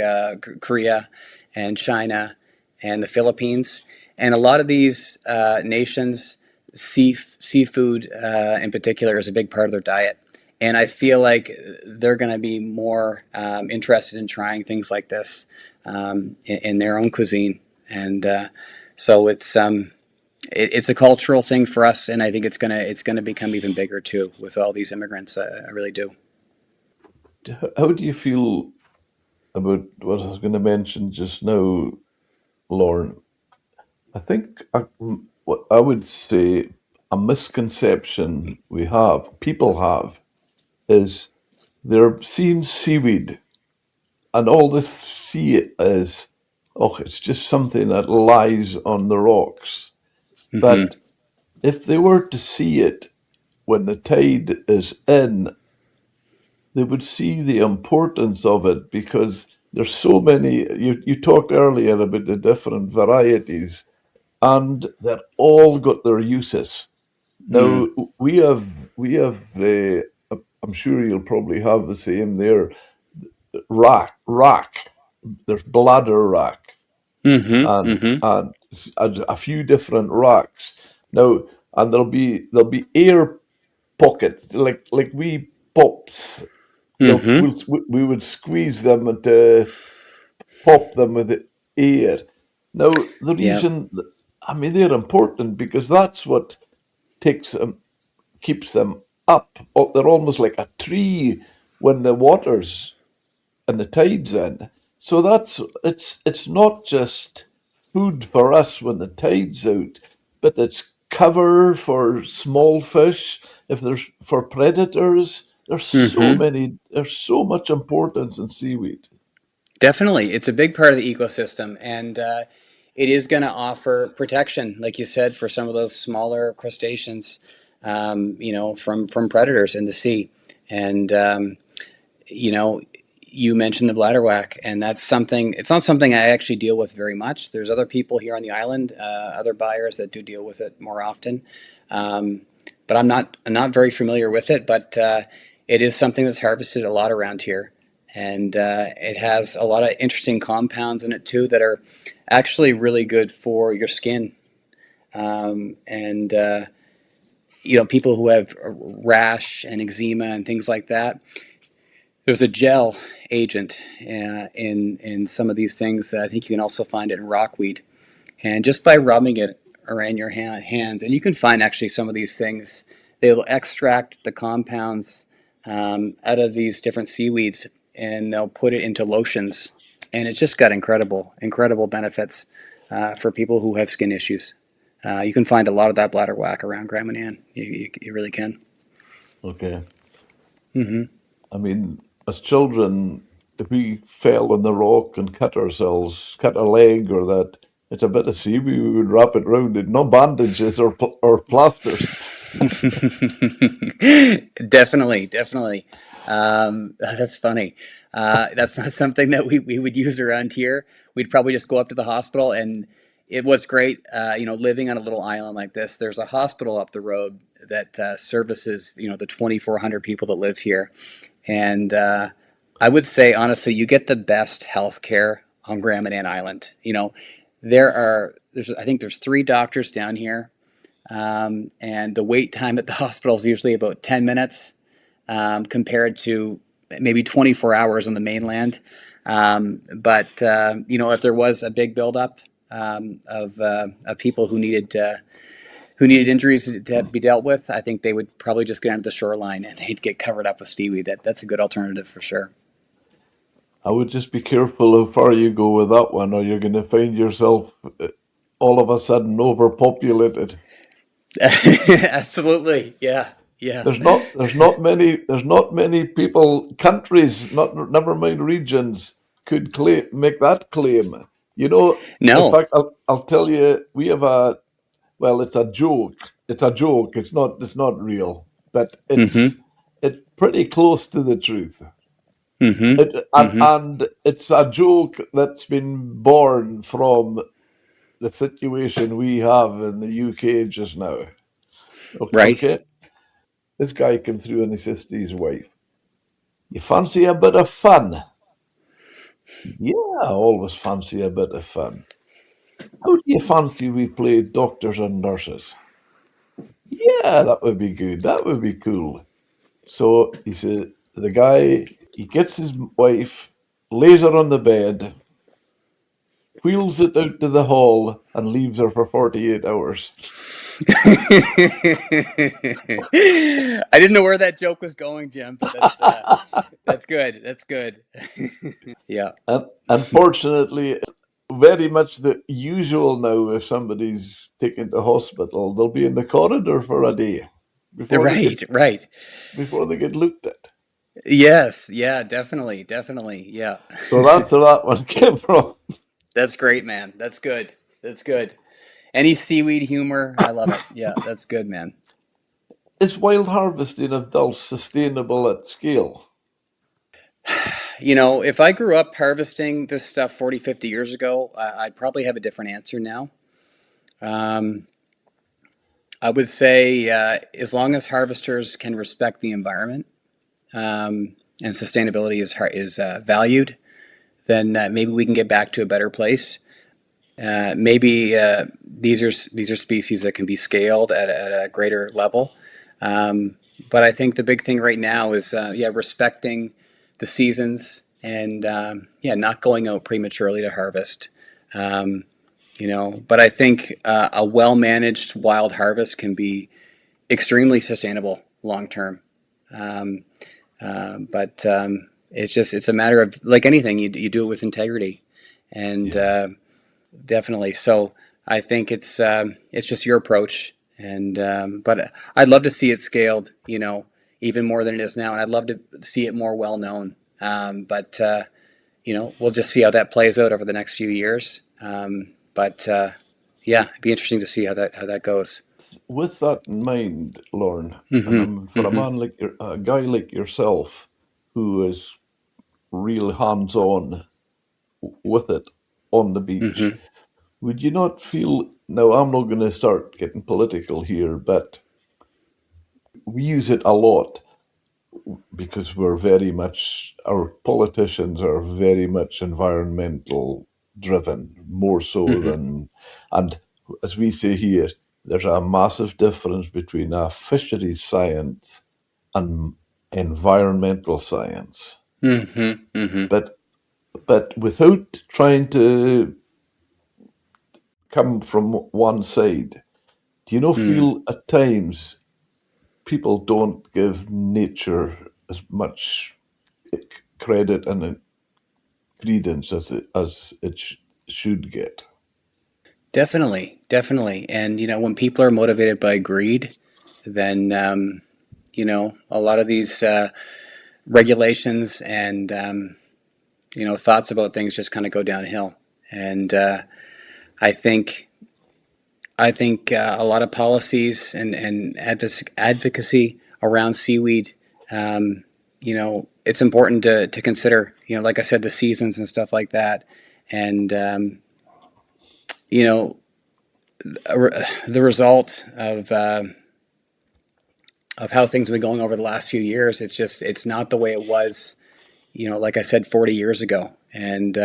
Speaker 2: Korea and China and the Philippines. And a lot of these nations, seafood in particular is a big part of their diet. And I feel like they're going to be more interested in trying things like this in their own cuisine. And so it's a cultural thing for us, and I think it's gonna become even bigger too with all these immigrants. I really do.
Speaker 1: How do you feel about what I was going to mention just now, Lauren? I think what I would say a misconception people have, is they're seeing seaweed and all they see it as, oh, it's just something that lies on the rocks.
Speaker 2: Hmm.
Speaker 1: But if they were to see it when the tide is in, they would see the importance of it because there's so many. You talked earlier about the different varieties, and they're all got their uses.
Speaker 2: Mm.
Speaker 1: Now we have I'm sure you'll probably have the same there. Rack. There's bladder rack
Speaker 2: Hmm.
Speaker 1: and
Speaker 2: Hmm.
Speaker 1: a few different racks. Now, and there'll be air pockets like wee pops.
Speaker 2: Hmm.
Speaker 1: We would squeeze them and pop them with the air. Now, the
Speaker 2: Yeah.
Speaker 1: reason, I mean, they're important because that's what takes them, keeps them up. They're almost like a tree when the water's and the tide's in. So it's not just food for us when the tide's out, but it's cover for small fish. If there's for predators,
Speaker 2: Hmm.
Speaker 1: there's so much importance in seaweed.
Speaker 2: Definitely, it's a big part of the ecosystem, and it is going to offer protection, like you said, for some of those smaller crustaceans, from predators in the sea. And you know, you mentioned the bladder whack, and that's something. It's not something I actually deal with very much. There's other people here on the island, other buyers that do deal with it more often, um, but I'm not very familiar with it. But it is something that's harvested a lot around here, and it has a lot of interesting compounds in it too that are actually really good for your skin. And people who have rash and eczema and things like that. There's a gel agent in some of these things. I think you can also find it in rockweed, and just by rubbing it around your hands, and you can find actually some of these things. They'll extract the compounds out of these different seaweeds, and they'll put it into lotions, and it's just got incredible benefits for people who have skin issues. You can find a lot of that bladder whack around Grand Manan. You really can.
Speaker 1: Okay.
Speaker 2: Mm-hmm.
Speaker 1: I mean, as children, if we fell on the rock and cut ourselves, cut a leg or that, it's a bit of seaweed, we would wrap it round it. No bandages or plasters.
Speaker 2: Definitely. That's funny. That's not something that we would use around here. We'd probably just go up to the hospital, and it was great. Living on a little island like this, there's a hospital up the road that services the 2,400 people that live here, and I would say honestly, you get the best health care on Grand Manan Island. I think there's 3 doctors down here, and the wait time at the hospital is usually about 10 minutes compared to maybe 24 hours on the mainland. But if there was a big buildup of people who needed injuries to be dealt with, I think they would probably just get onto the shoreline and they'd get covered up with seaweed. That's a good alternative for sure.
Speaker 1: I would just be careful how far you go with that one, or you're going to find yourself all of a sudden overpopulated.
Speaker 2: Absolutely, yeah.
Speaker 1: There's not many people, countries, never mind regions, could make that claim. In
Speaker 2: No.
Speaker 1: fact, I'll tell you, we have it's a joke. It's a joke. It's not real, but
Speaker 2: Mm-hmm.
Speaker 1: it's pretty close to the truth.
Speaker 2: Mm-hmm.
Speaker 1: It, and,
Speaker 2: Mm-hmm.
Speaker 1: and it's a joke that's been born from the situation we have in the UK just now.
Speaker 2: Right.
Speaker 1: Okay, this guy came through and he says to his wife, "You fancy a bit of fun?" "Yeah, I always fancy a bit of fun." "How do you fancy we play doctors and nurses?" "Yeah, that would be good. That would be cool." So he said, the guy, he gets his wife, lays her on the bed, wheels it out to the hall, and leaves her for 48 hours.
Speaker 2: I didn't know where that joke was going, Jim, but that's good. That's good. Yeah.
Speaker 1: And unfortunately, very much the usual now. If somebody's taken to hospital, they'll be in the corridor for a day before they get
Speaker 2: Right.
Speaker 1: before they get looked at.
Speaker 2: Yes. Yeah. Definitely. Yeah.
Speaker 1: So that's where that one came from.
Speaker 2: That's great, man. That's good. That's good. Any seaweed humor, I love it. Yeah, that's good, man.
Speaker 1: Is wild harvesting of dulse sustainable at scale?
Speaker 2: If I grew up harvesting this stuff 40, 50 years ago, I'd probably have a different answer now. Um, I would say as long as harvesters can respect the environment and sustainability is valued, then maybe we can get back to a better place. Maybe these are species that can be scaled at a greater level. But I think the big thing right now is respecting the seasons and not going out prematurely to harvest. Um, but I think a well managed wild harvest can be extremely sustainable long term. Um, but it's a matter of like anything you do it with integrity and
Speaker 1: Yeah.
Speaker 2: definitely. So I think it's just your approach, and but I'd love to see it scaled, even more than it is now, and I'd love to see it more well known. But we'll just see how that plays out over the next few years. But it'd be interesting to see how that goes.
Speaker 1: With that in mind, Lorne, and
Speaker 2: Mm-hmm.
Speaker 1: for
Speaker 2: Mm-hmm.
Speaker 1: a guy like yourself, who is real hands-on with it on the beach,
Speaker 2: Mm-hmm.
Speaker 1: would you not feel? Now, I'm not going to start getting political here, but we use it a lot. because we're very much, our politicians are very much environmental driven, more so
Speaker 2: Hmm.
Speaker 1: than, and as we say here, there's a massive difference between a fisheries science and environmental science.
Speaker 2: Hmm. Hmm.
Speaker 1: But without trying to come from one side, do you know
Speaker 2: Mm.
Speaker 1: feel at times people don't give nature as much credit and credence as it should get.
Speaker 2: Definitely, definitely. And when people are motivated by greed, then a lot of these regulations and thoughts about things just kind of go downhill. And I think a lot of policies and advocacy around seaweed, it's important to consider. Like I said, the seasons and stuff like that, and you know the result of how things have been going over the last few years. It's not the way it was. Like I said, 40 years ago, and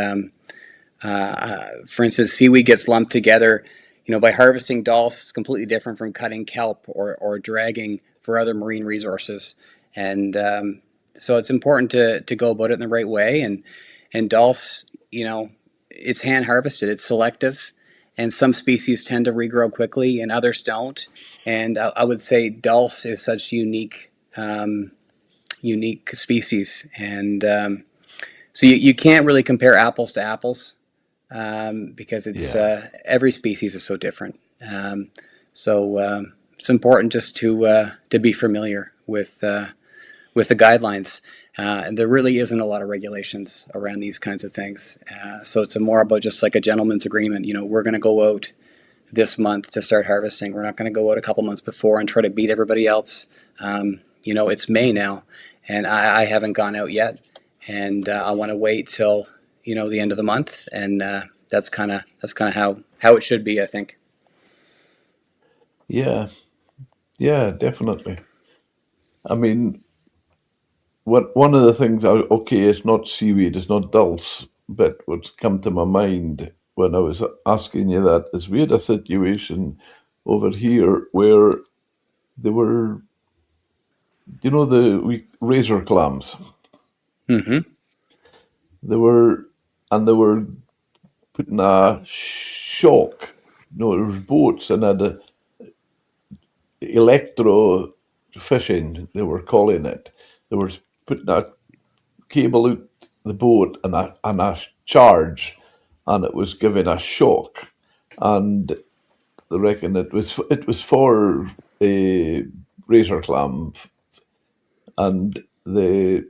Speaker 2: for instance, seaweed gets lumped together, by harvesting dulse. It's completely different from cutting kelp or dragging for other marine resources. And so it's important to go about it in the right way. And dulse, it's hand harvested. It's selective, and some species tend to regrow quickly, and others don't. And I would say dulse is such unique species, and so you can't really compare apples to apples because it's
Speaker 1: Yeah,
Speaker 2: every species is so different. So it's important just to be familiar with the guidelines. And there really isn't a lot of regulations around these kinds of things. So it's more about just like a gentleman's agreement. We're going to go out this month to start harvesting. We're not going to go out a couple months before and try to beat everybody else. It's May now, and I haven't gone out yet, and I want to wait till the end of the month, and that's kind of how it should be, I think.
Speaker 1: yeah, yeah, definitely. I mean, one of the things, okay, it's not seaweed, it's not dulse, but what's come to my mind when I was asking you that is we had a situation over here where they were, the razor clams.
Speaker 2: Mm-hmm.
Speaker 1: They were, and they were putting a shock. No, there was boats and had a electro fishing, they were calling it. They were putting a cable out the boat and a charge, and it was giving a shock. And they reckon it was for a razor clam, and the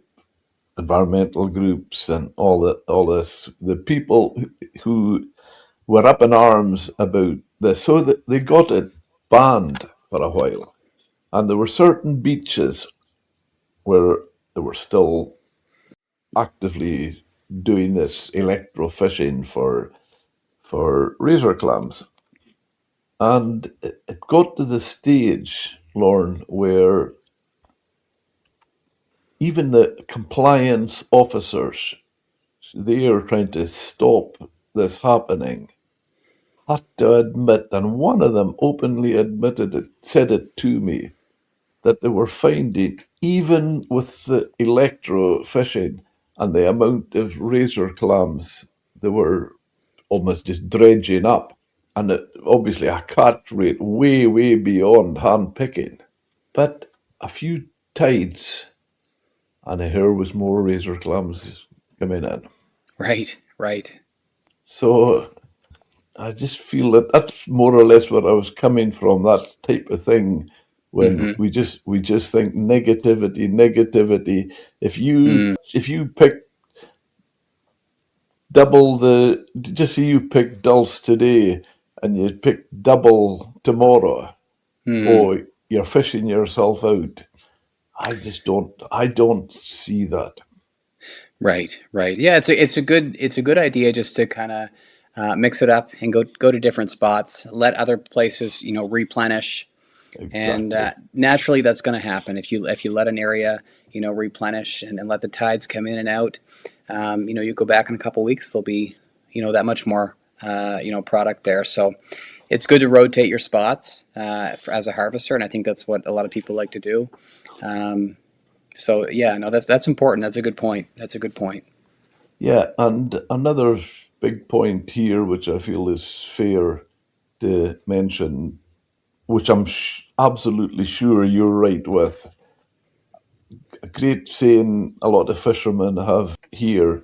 Speaker 1: environmental groups and all this, the people who were up in arms about this, so that they got it banned for a while. And there were certain beaches where they were still actively doing this electrofishing for razor clams. And it got to the stage, Lorne, where even the compliance officers, they are trying to stop this happening, had to admit, and one of them openly admitted it, said it to me, that they were finding, even with the electro fishing and the amount of razor clams, they were almost just dredging up. And obviously a catch rate way, way beyond hand picking. But a few tides, and here was more razor clams coming in.
Speaker 2: Right, right.
Speaker 1: So I just feel that that's more or less where I was coming from. That type of thing, when
Speaker 2: Mm-hmm.
Speaker 1: we just think negativity, negativity. If you
Speaker 2: Mm.
Speaker 1: if you pick double the, just say you pick dulse today and you pick double tomorrow,
Speaker 2: Mm.
Speaker 1: or you're fishing yourself out. I don't see that.
Speaker 2: Right, right. Yeah, it's a good idea just to kind of mix it up and go to different spots, let other places replenish, And
Speaker 1: exactly.
Speaker 2: naturally, that's going to happen if you let an area, replenish and let the tides come in and out. You go back in a couple of weeks, there'll be, that much more, product there. So it's good to rotate your spots as a harvester, and I think that's what a lot of people like to do. Um, so yeah, no, that's important. That's a good point. That's a good point.
Speaker 1: Yeah, and another big point here, which I feel is fair to mention, which I'm absolutely sure you're right with. A great saying a lot of fishermen have here: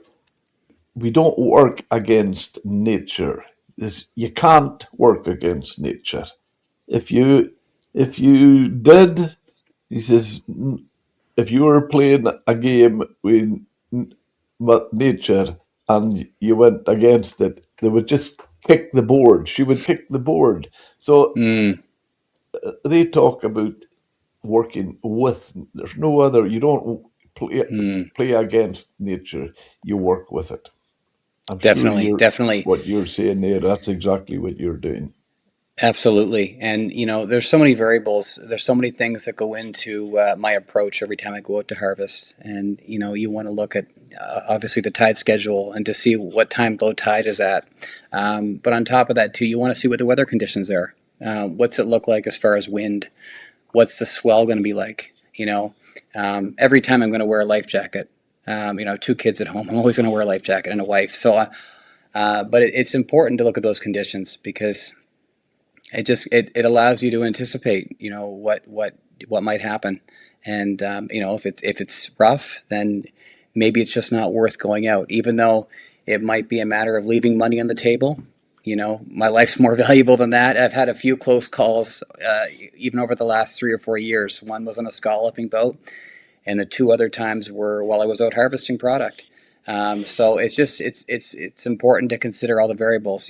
Speaker 1: we don't work against nature. You can't work against nature. If you if you did, he says, if you were playing a game with nature and you went against it, they would just kick the board. She would kick the board. So
Speaker 2: Mm,
Speaker 1: they talk about working with. There's no other. You don't
Speaker 2: mm,
Speaker 1: play against nature. You work with it. I'm sure
Speaker 2: definitely,
Speaker 1: you're
Speaker 2: definitely.
Speaker 1: what you're saying there. That's exactly what you're doing.
Speaker 2: Absolutely. And, there's so many variables. There's so many things that go into my approach every time I go out to harvest. And, you want to look at obviously the tide schedule and to see what time low tide is at. But on top of that, too, you want to see what the weather conditions are. What's it look like as far as wind? What's the swell going to be like? Every time I'm going to wear a life jacket. Two kids at home. I'm always going to wear a life jacket and a wife. But it's important to look at those conditions because it allows you to anticipate what might happen. And if it's rough, then maybe it's just not worth going out, even though it might be a matter of leaving money on the table. My life's more valuable than that. I've had a few close calls, even over the last 3 or 4 years. One was on a scalloping boat, and the two other times were while I was out harvesting product. So it's important to consider all the variables.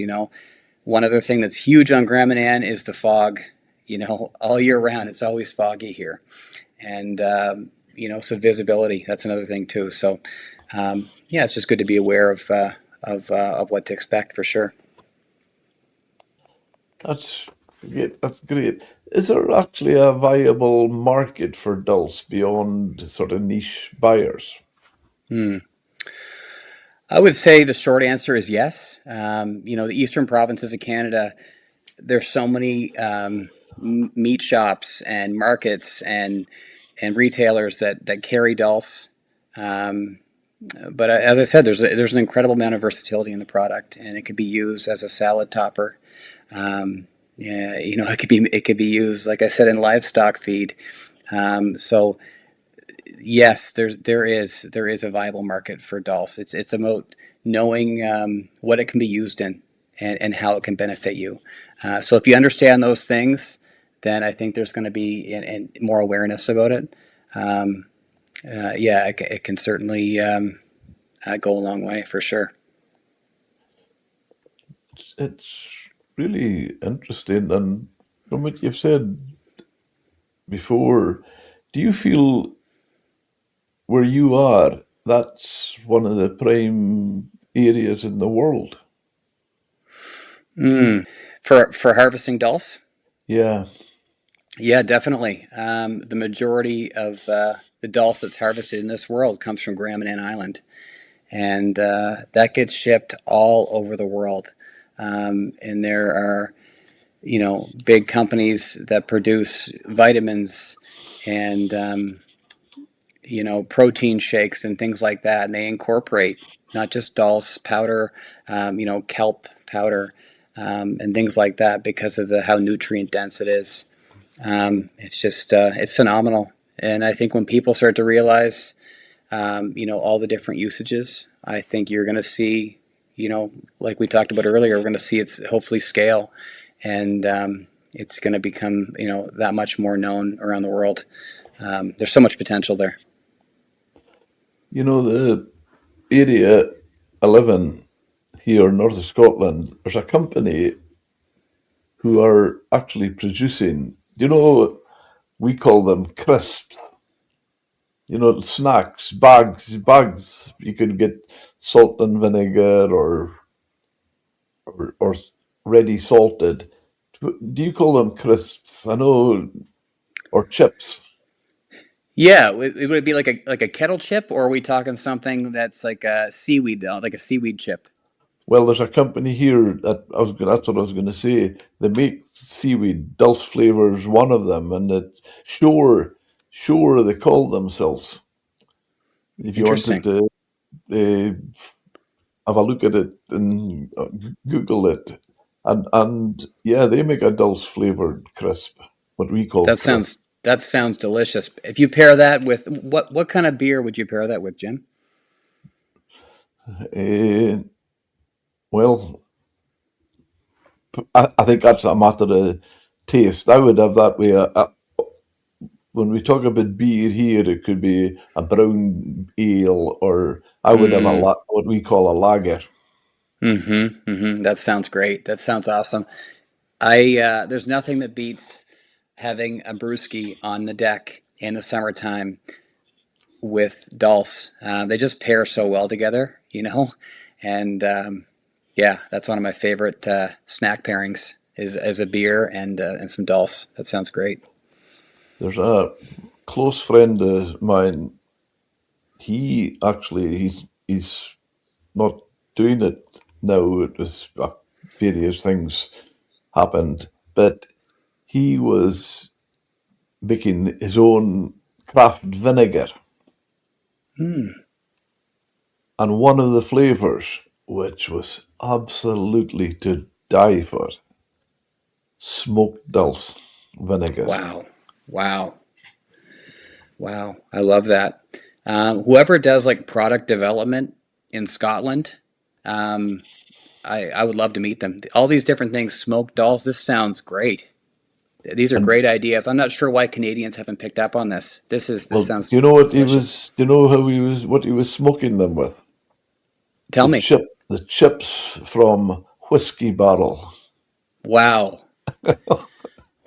Speaker 2: One other thing that's huge on Grand Manan is the fog. All year round, it's always foggy here, and so visibility. That's another thing too. So, yeah, it's just good to be aware of what to expect for sure.
Speaker 1: That's great. That's great. Is there actually a viable market for dulse beyond sort of niche buyers?
Speaker 2: Hmm. I would say the short answer is yes. The eastern provinces of Canada, there's so many meat shops and markets and retailers that carry dulse. Um, but as I said, there's an incredible amount of versatility in the product, and it could be used as a salad topper. Yeah, it could be used, like I said, in livestock feed. So yes, there is a viable market for dulse. It's about knowing what it can be used in and how it can benefit you. So if you understand those things, then I think there's going to be more awareness about it. Um, yeah, it can certainly go a long way for sure.
Speaker 1: It's really interesting. And from what you've said before, do you feel where you are, that's one of the prime areas in the world?
Speaker 2: For harvesting dulse.
Speaker 1: Yeah.
Speaker 2: Yeah, definitely. The majority of the dulse that's harvested in this world comes from Grand Manan Island, and that gets shipped all over the world. And there are, big companies that produce vitamins and protein shakes and things like that, and they incorporate not just dulse powder, kelp powder, and things like that because of the how nutrient dense it is. It's phenomenal, and I think when people start to realize, all the different usages, I think you're going to see, like we talked about earlier, we're going to see it's hopefully scale, and it's going to become, that much more known around the world. There's so much potential there.
Speaker 1: The area I live in here, north of Scotland, there's a company who are actually producing, we call them crisps, snacks, bags. You could get salt and vinegar or ready salted. Do you call them crisps? I know. or chips.
Speaker 2: Yeah, would it be like a kettle chip, or are we talking something that's like a seaweed, though, like a seaweed chip?
Speaker 1: Well, there's a company here that that's what I was going to say. They make seaweed. Dulse flavors one of them, and it's sure they call themselves. If you wanted
Speaker 2: Interesting.
Speaker 1: to uh, have a look at it and Google it, and yeah, they make a Dulse flavored crisp, what we call
Speaker 2: That
Speaker 1: crisp.
Speaker 2: sounds delicious. If you pair that with what kind of beer would you pair that with, Jim?
Speaker 1: Uh, well, I think that's a matter of taste. I would have that way. When we talk about beer here, it could be a brown ale, or I would have a
Speaker 2: Mm,
Speaker 1: what we call a lager.
Speaker 2: That sounds great. That sounds awesome. I there's nothing that beats having a brewski on the deck in the summertime with Dulce. They just pair so well together, and yeah, that's one of my favorite snack pairings is a beer and some Dulce. That sounds great.
Speaker 1: There's a close friend of mine. He's not doing it now. It was various things happened, but he was making his own craft vinegar,
Speaker 2: Hmm.
Speaker 1: and one of the flavors, which was absolutely to die for, smoked dulse vinegar.
Speaker 2: Wow, wow, wow! I love that. Whoever does like product development in Scotland, um, I would love to meet them. All these different things, smoked Dulce. This sounds great. These are
Speaker 1: And
Speaker 2: great ideas. I'm not sure why Canadians haven't picked up on this. This
Speaker 1: well,
Speaker 2: sounds
Speaker 1: do you know what he
Speaker 2: delicious.
Speaker 1: was? Do you know how he was? What he was smoking them with?
Speaker 2: Tell me.
Speaker 1: The chips from whiskey barrel.
Speaker 2: Wow.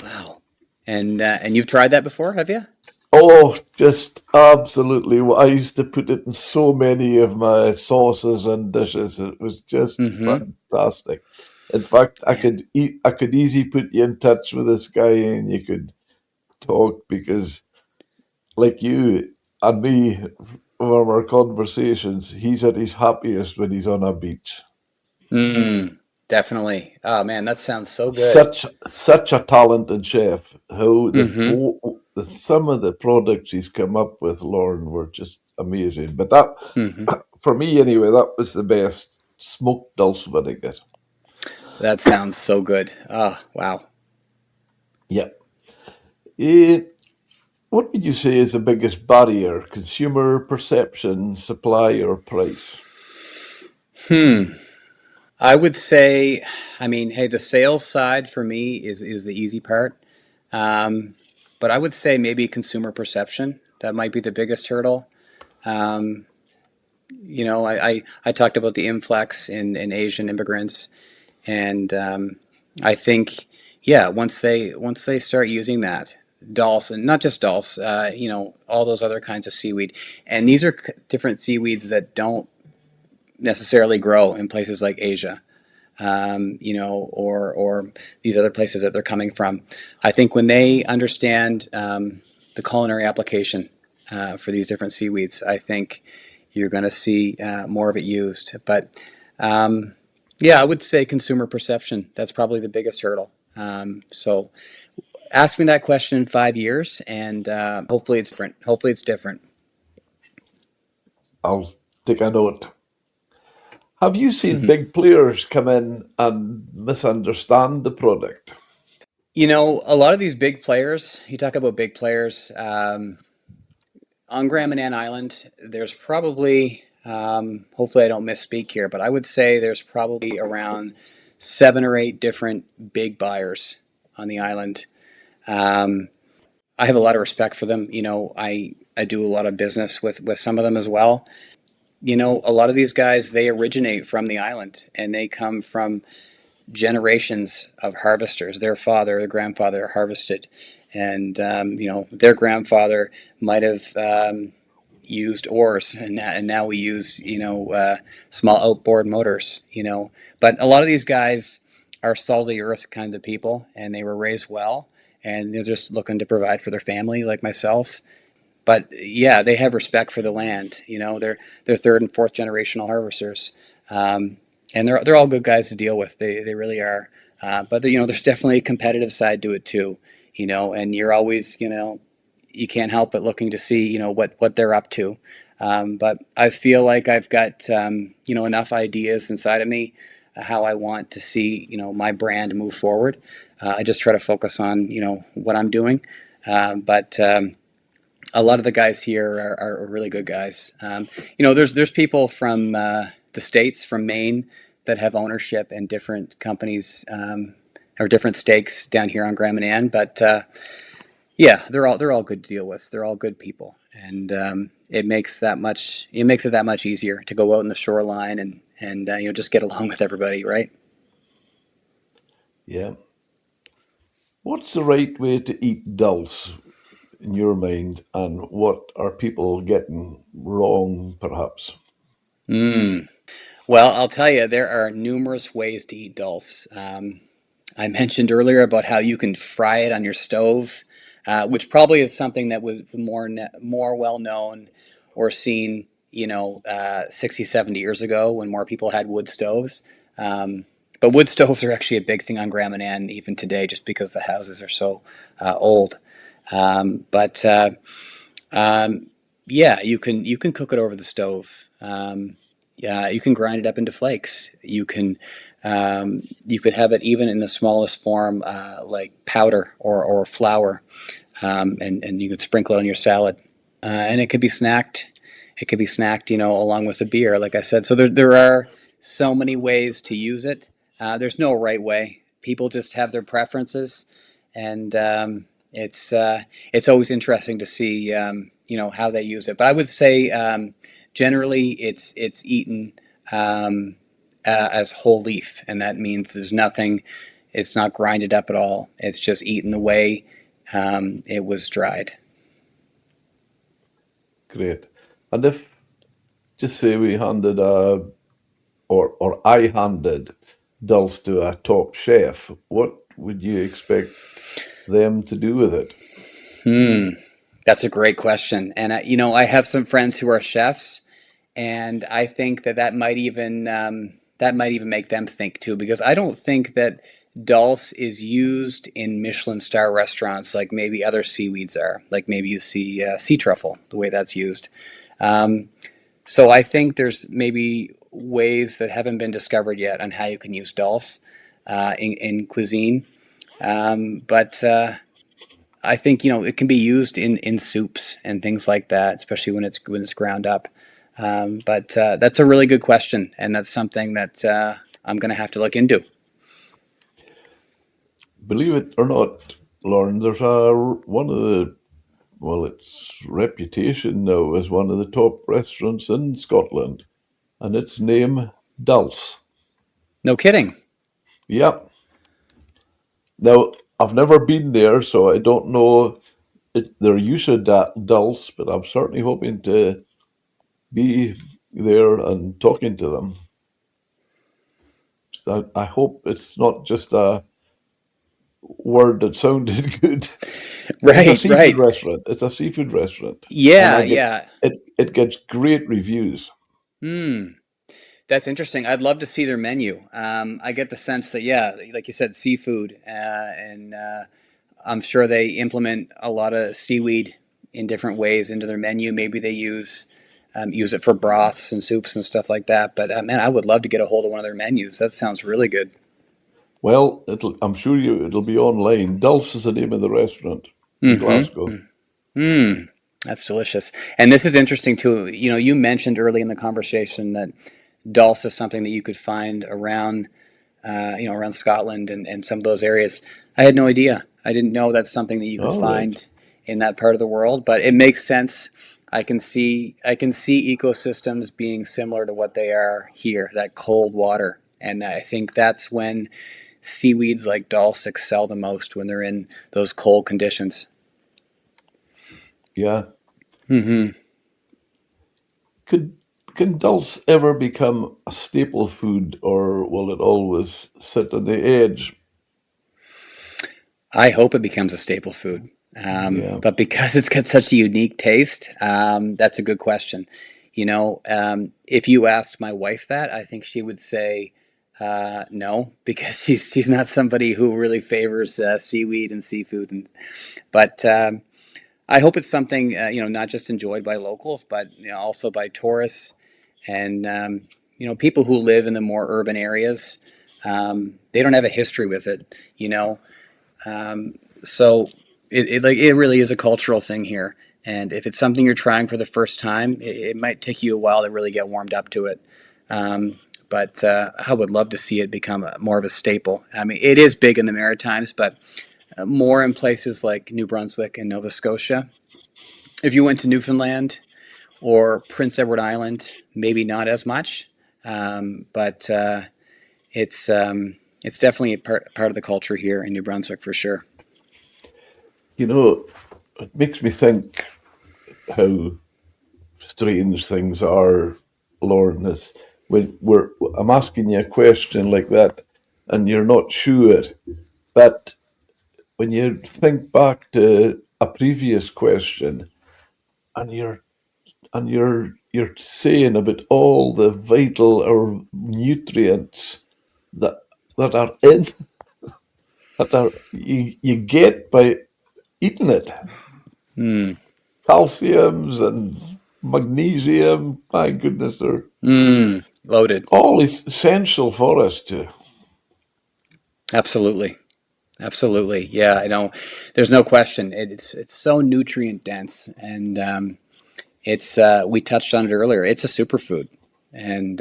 Speaker 2: Wow. And you've tried that before, have you?
Speaker 1: Oh, just absolutely! I used to put it in so many of my sauces and dishes. It was just
Speaker 2: Mm-hmm.
Speaker 1: fantastic. In fact,
Speaker 2: Man.
Speaker 1: I could easily put you in touch with this guy, and you could talk because, like you and me, from our conversations, he's at his happiest when he's on a beach.
Speaker 2: Mm, definitely. Oh man, that sounds so good.
Speaker 1: Such a talented chef. How
Speaker 2: Mm-hmm.
Speaker 1: some of the products he's come up with, Lauren, were just amazing. But that,
Speaker 2: Mm-hmm.
Speaker 1: for me anyway, that was the best smoked dulse vinegar.
Speaker 2: That sounds so good. Oh, wow.
Speaker 1: Yeah. Eh, what would you say is the biggest barrier? Consumer perception, supply, or price?
Speaker 2: Hmm. I would say, I mean, hey, the sales side for me is the easy part. Um, but I would say maybe consumer perception. That might be the biggest hurdle. Um, I talked about the influx in Asian immigrants, and I think, yeah, once they start using that dulse, and not just dulse, all those other kinds of seaweed, and these are different seaweeds that don't necessarily grow in places like Asia, or these other places that they're coming from. I think when they understand the culinary application for these different seaweeds, I think you're going to see more of it used. But um, yeah, I would say consumer perception. That's probably the biggest hurdle. So ask me that question in 5 years, and hopefully it's different. Hopefully it's different.
Speaker 1: I'll take a note. Have you seen
Speaker 2: Mhm.
Speaker 1: big players come in and misunderstand the product?
Speaker 2: A lot of these big players, you talk about big players, on Graham and Ann Island, there's probably, hopefully I don't misspeak here, but I would say there's probably around 7 or 8 different big buyers on the island. Um, I have a lot of respect for them. I do a lot of business with some of them as well. A lot of these guys, they originate from the island and they come from generations of harvesters. Their father, their grandfather harvested, and their grandfather might have used oars, and now we use small outboard motors. But a lot of these guys are salt of the earth kind of people, and they were raised well, and they're just looking to provide for their family, like myself. But yeah, they have respect for the land. They're third and fourth generational harvesters, um, and they're all good guys to deal with. They really are. But there's definitely a competitive side to it too. And you're always you can't help but looking to see what they're up to. But I feel like I've got enough ideas inside of me how I want to see my brand move forward. I just try to focus on what I'm doing, but. A lot of the guys here are really good guys. There's people from the states, from Maine, that have ownership in different companies or different stakes down here on Grand Manan. But yeah, they're all good to deal with. They're all good people, and it makes it that much easier to go out in the shoreline and just get along with everybody, right?
Speaker 1: Yeah. What's the right way to eat dulse in your mind, and what are people getting wrong, perhaps?
Speaker 2: Mm. Well, I'll tell you, there are numerous ways to eat dulse. I mentioned earlier about how you can fry it on your stove, which probably is something that was more well known or seen, 60, 70 years ago when more people had wood stoves. But wood stoves are actually a big thing on Grand Manan even today, just because the houses are so old. But yeah, you can cook it over the stove. Yeah, you can grind it up into flakes. You could have it even in the smallest form, like powder or flour, and you could sprinkle it on your salad, and it could be snacked. It could be snacked, along with the beer, like I said. So there are so many ways to use it. There's no right way. People just have their preferences, and it's always interesting to see how they use it. But I would say generally it's eaten as whole leaf, and that means there's nothing. It's not grinded up at all. It's just eaten the way it was dried.
Speaker 1: Great. And if, just say we handed or I handed dulse to a top chef, what would you expect them to do with it?
Speaker 2: Hmm, that's a great question. And I have some friends who are chefs, and I think that might even make them think too, because I don't think that dulse is used in Michelin star restaurants like maybe other seaweeds are, like maybe you see sea truffle, the way that's used. Um, so I think there's maybe ways that haven't been discovered yet on how you can use dulse in cuisine. But I think it can be used in soups and things like that, especially when it's ground up. But that's a really good question, and that's something that I'm going to have to look into.
Speaker 1: Believe it or not, Lauren, there's a one of the, well, its reputation now as one of the top restaurants in Scotland, and its name Dulce.
Speaker 2: No kidding.
Speaker 1: Yep. Now I've never been there, so I don't know their use of Dulce, but I'm certainly hoping to be there and talking to them. So I hope it's not just a word that sounded good. But it's a
Speaker 2: Right,
Speaker 1: seafood
Speaker 2: right.
Speaker 1: restaurant. It's a seafood restaurant, and
Speaker 2: Yeah,
Speaker 1: I get
Speaker 2: yeah.
Speaker 1: it gets great reviews.
Speaker 2: Hmm. That's interesting. I'd love to see their menu. I get the sense that, yeah, like you said, seafood, and I'm sure they implement a lot of seaweed in different ways into their menu. Maybe they use it for broths and soups and stuff like that. But man, I would love to get a hold of one of their menus. That sounds really good.
Speaker 1: Well, I'm sure it'll be online. Dulce is the name of the restaurant in
Speaker 2: Mm-hmm.
Speaker 1: Glasgow.
Speaker 2: That's delicious. And this is interesting too. You mentioned early in the conversation that dulse is something that you could find around Scotland and some of those areas. I had no idea. I didn't know that's something that you could
Speaker 1: All right.
Speaker 2: find in that part of the world, but it makes sense. I can see ecosystems being similar to what they are here, that cold water. And I think that's when seaweeds like dulse excel the most, when they're in those cold conditions.
Speaker 1: Yeah.
Speaker 2: Hmm.
Speaker 1: Could can dulse ever become a staple food, or will it always sit on the edge?
Speaker 2: I hope it becomes a staple food.
Speaker 1: Yeah.
Speaker 2: But because it's got such a unique taste, that's a good question. If you asked my wife that, I think she would say no, because she's not somebody who really favors seaweed and seafood. But I hope it's something not just enjoyed by locals, but also by tourists and people who live in the more urban areas. They don't have a history with it, you know. So it really is a cultural thing here. And if it's something you're trying for the first time, it might take you a while to really get warmed up to it. Um, but I would love to see it become more of a staple. I mean, it is big in the Maritimes, but more in places like New Brunswick and Nova Scotia. If you went to Newfoundland or Prince Edward Island, maybe not as much, but it's definitely a part of the culture here in New Brunswick for sure.
Speaker 1: You know, it makes me think how strange things are, Lorne. Is when I'm asking you a question like that, and you're not sure, but when you think back to a previous question, and you're saying about all the vital or nutrients that that are in that are you get by eating it,
Speaker 2: Mm.
Speaker 1: calciums and magnesium. My goodness, they're
Speaker 2: Loaded.
Speaker 1: all essential for us to.
Speaker 2: Absolutely. Absolutely. Yeah, I know. There's no question. It's so nutrient dense, and it's we touched on it earlier. It's a superfood, and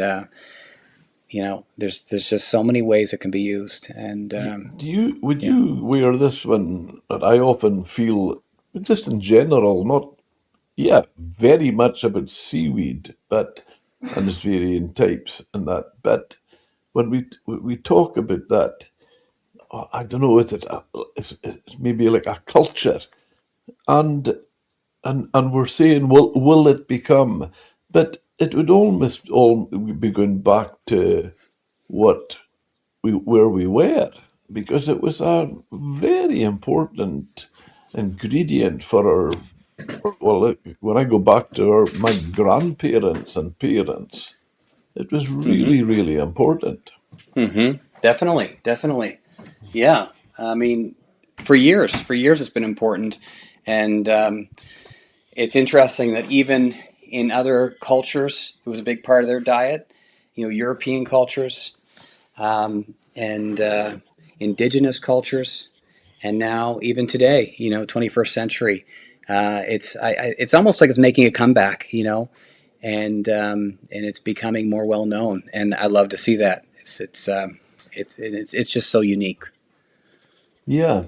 Speaker 2: there's just so many ways it can be used, and
Speaker 1: Do you would
Speaker 2: yeah.
Speaker 1: you wear this one that I often feel just in general, not yeah, very much about seaweed, but and its varying types and that. But when we talk about that, I don't know, is it it's maybe like a culture, and and we're saying, will it become? But it would almost all be going back to what we where we were, because it was a very important ingredient for our. Well, when I go back to my grandparents and parents, it was
Speaker 2: Hmm.
Speaker 1: really, really important.
Speaker 2: Definitely, definitely. Yeah. I mean, for years, it's been important, and it's interesting that even in other cultures, it was a big part of their diet. European cultures and indigenous cultures, and now even today, 21st century, it's almost like it's making a comeback, and it's becoming more well known, and I love to see that. It's just so unique.
Speaker 1: Yeah.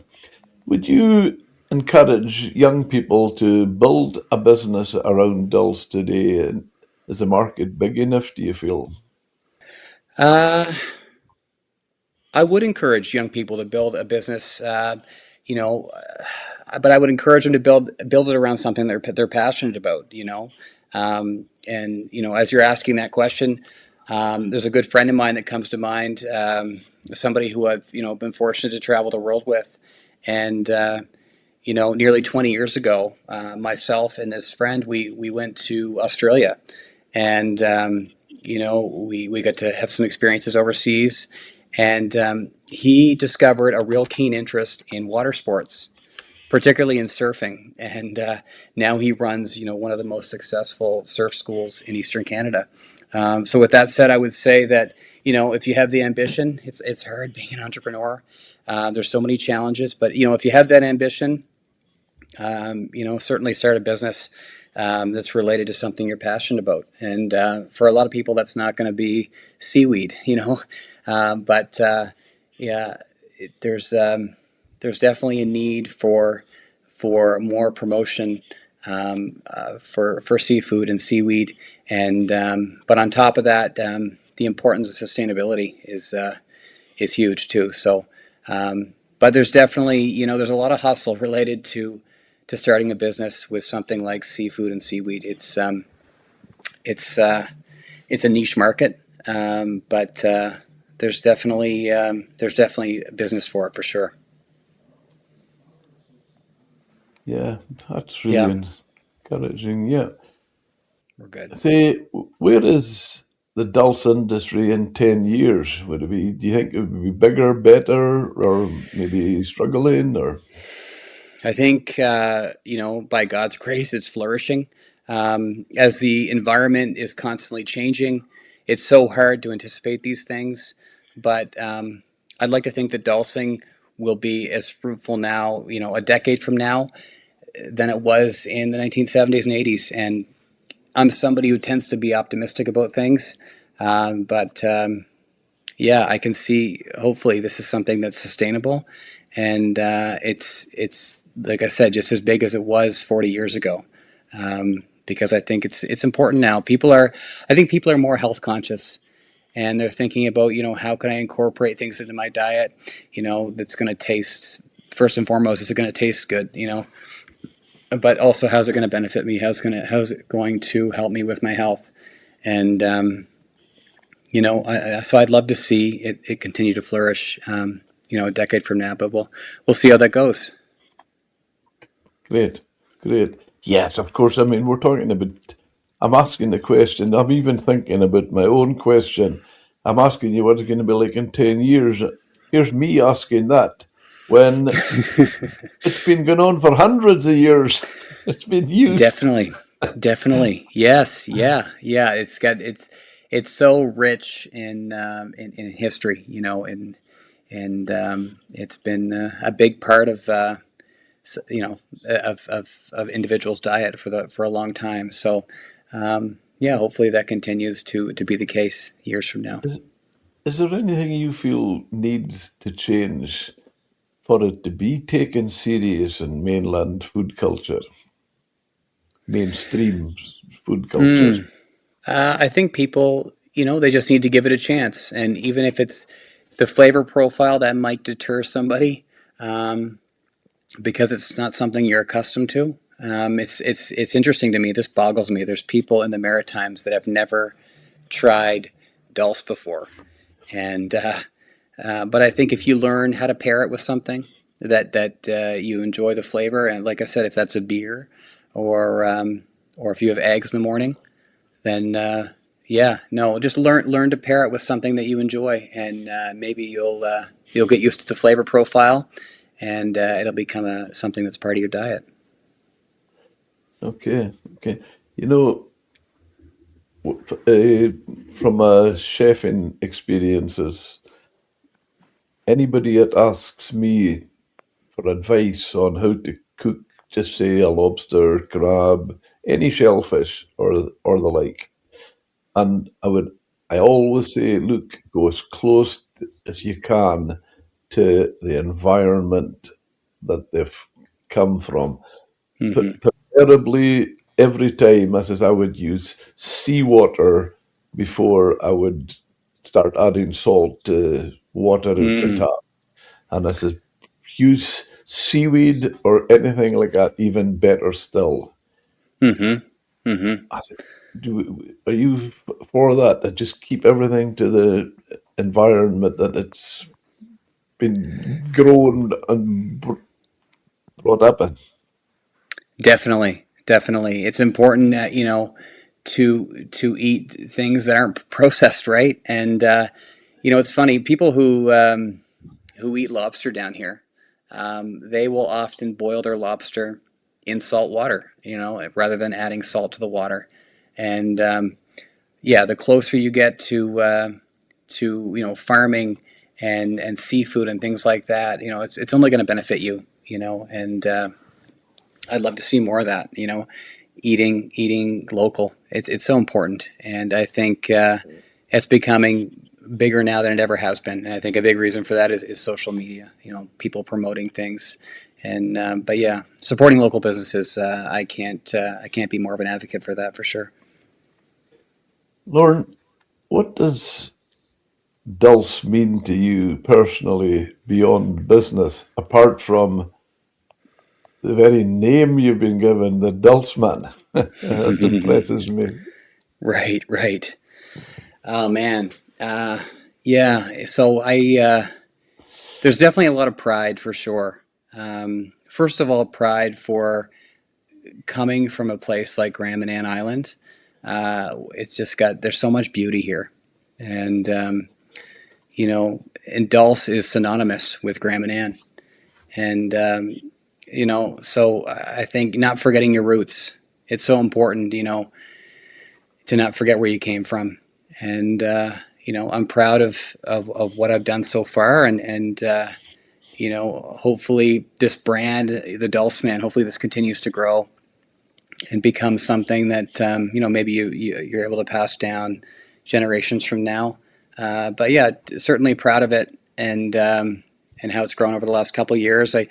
Speaker 1: Would you encourage young people to build a business around Dulce today? And is the market big enough, do you feel?
Speaker 2: Uh, I would encourage young people to build a business, you know, but I would encourage them to build it around something they're passionate about, and as you're asking that question, there's a good friend of mine that comes to mind, somebody who I've been fortunate to travel the world with, and nearly 20 years ago, myself and this friend we went to Australia, and we got to have some experiences overseas, and he discovered a real keen interest in water sports, particularly in surfing, and now he runs one of the most successful surf schools in Eastern Canada. So with that said, I would say that if you have the ambition, it's hard being an entrepreneur. There's so many challenges, but if you have that ambition, certainly start a business that's related to something you're passionate about. And for a lot of people, that's not going to be seaweed, but yeah, there's definitely a need for more promotion for seafood and seaweed. And but on top of that, the importance of sustainability is huge too. So, but there's definitely there's a lot of hustle related to starting a business with something like seafood and seaweed. It's it's a niche market, but there's definitely a business for it for sure.
Speaker 1: Yeah, that's really
Speaker 2: Yeah,
Speaker 1: encouraging. Yeah.
Speaker 2: we're good.
Speaker 1: Say, where is the Dulce industry in 10 years? Would it be, do you think it would be bigger, better, or maybe struggling, or?
Speaker 2: I think, by God's grace, it's flourishing. As the environment is constantly changing, it's so hard to anticipate these things. But I'd like to think that dulcing will be as fruitful now, a decade from now, than it was in the 1970s and 80s. And I'm somebody who tends to be optimistic about things. But yeah, I can see. Hopefully, this is something that's sustainable, and it's like I said, just as big as it was 40 years ago. Because I think it's important now. I think people are more health conscious, and they're thinking about how can I incorporate things into my diet, that's going to taste. First and foremost, is it going to taste good, but also how's it going to benefit me? How's it going to help me with my health? And so I'd love to see it continue to flourish, a decade from now. But we'll see how that goes.
Speaker 1: Great, great. Yes, of course. I mean, we're talking about, I'm asking the question. I'm even thinking about my own question. I'm asking you what it's going to be like in 10 years. Here's me asking that when it's been going on for hundreds of years. It's been used.
Speaker 2: Definitely, definitely, yes, yeah, yeah. It's so rich in history, and it's been a big part of of individuals' diet for a long time. So yeah, hopefully that continues to be the case years from now.
Speaker 1: Is, is there anything you feel needs to change for it to be taken serious in mainland food culture, mainstream food culture?
Speaker 2: Mm. I think people, they just need to give it a chance, and even if it's the flavor profile that might deter somebody, um, because it's not something you're accustomed to. It's interesting to me. This boggles me. There's people in the Maritimes that have never tried dulse before, and but I think if you learn how to pair it with something that you enjoy the flavor, and like I said, if that's a beer, or if you have eggs in the morning, then yeah, no, just learn to pair it with something that you enjoy, and maybe you'll get used to the flavor profile, and it'll become something that's part of your diet.
Speaker 1: Okay, okay. You know, from chefing experiences, anybody that asks me for advice on how to cook, just say a lobster, crab, any shellfish or the like, and I always say, look, go as close as you can to the environment that they've come from.
Speaker 2: Hmm.
Speaker 1: Preferably every time, I says I would use seawater before I would start adding salt to water at the
Speaker 2: Mm.
Speaker 1: top. And I says use seaweed or anything like that, even better still.
Speaker 2: Hmm. Hmm.
Speaker 1: I said, are you for that? I just keep everything to the environment that it's been grown and brought up in.
Speaker 2: Definitely, definitely, it's important that to eat things that aren't processed, right? And it's funny, people who eat lobster down here, they will often boil their lobster in salt water, rather than adding salt to the water. And yeah, the closer you get to farming and seafood and things like that, it's only going to benefit you, and I'd love to see more of that. Eating local. It's so important, and I think it's becoming bigger now than it ever has been. And I think a big reason for that is social media. People promoting things, and but yeah, supporting local businesses. I can't be more of an advocate for that for sure.
Speaker 1: Lauren, what does Dulce mean to you personally beyond business, apart from the very name you've been given, the Dulce Man? It impresses me.
Speaker 2: Right, right. Oh man, yeah. So there's definitely a lot of pride for sure. First of all, pride for coming from a place like Grand Manan Island. It's just got, there's so much beauty here. And, and Dulce is synonymous with Grand Manan. And, so I think not forgetting your roots. It's so important, to not forget where you came from. And, I'm proud of what I've done so far. And hopefully this brand, the Dulse Man, hopefully this continues to grow and become something that, maybe you're able to pass down generations from now. But yeah, certainly proud of it. And how it's grown over the last couple of years. I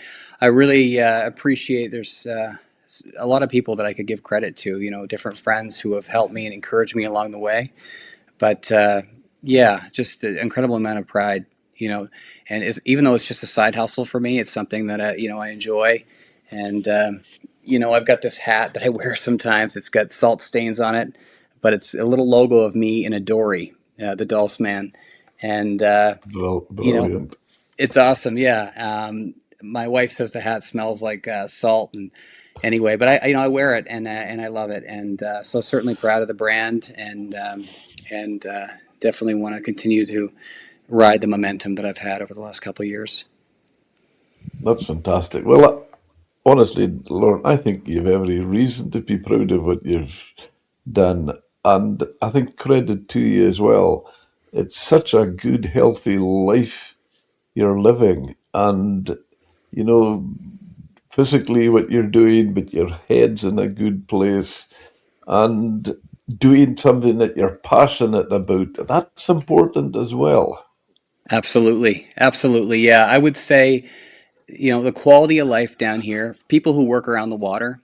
Speaker 2: really appreciate there's a lot of people that I could give credit to, different friends who have helped me and encouraged me along the way. But yeah, just an incredible amount of pride, and even though it's just a side hustle for me, it's something that I enjoy. And I've got this hat that I wear sometimes. It's got salt stains on it, but it's a little logo of me in a dory, the Dulse Man. And
Speaker 1: Brilliant.
Speaker 2: it's awesome. Yeah. My wife says the hat smells like salt, and anyway, but I wear it and I love it, and so certainly proud of the brand, and definitely want to continue to ride the momentum that I've had over the last couple of years.
Speaker 1: That's fantastic. Well, honestly, Lorne, I think you've every reason to be proud of what you've done. And I think credit to you as well. It's such a good, healthy life you're living. And, you know, physically what you're doing, but your head's in a good place and doing something that you're passionate about. That's important as well.
Speaker 2: Absolutely, absolutely. Yeah, I would say the quality of life down here. People who work around the water,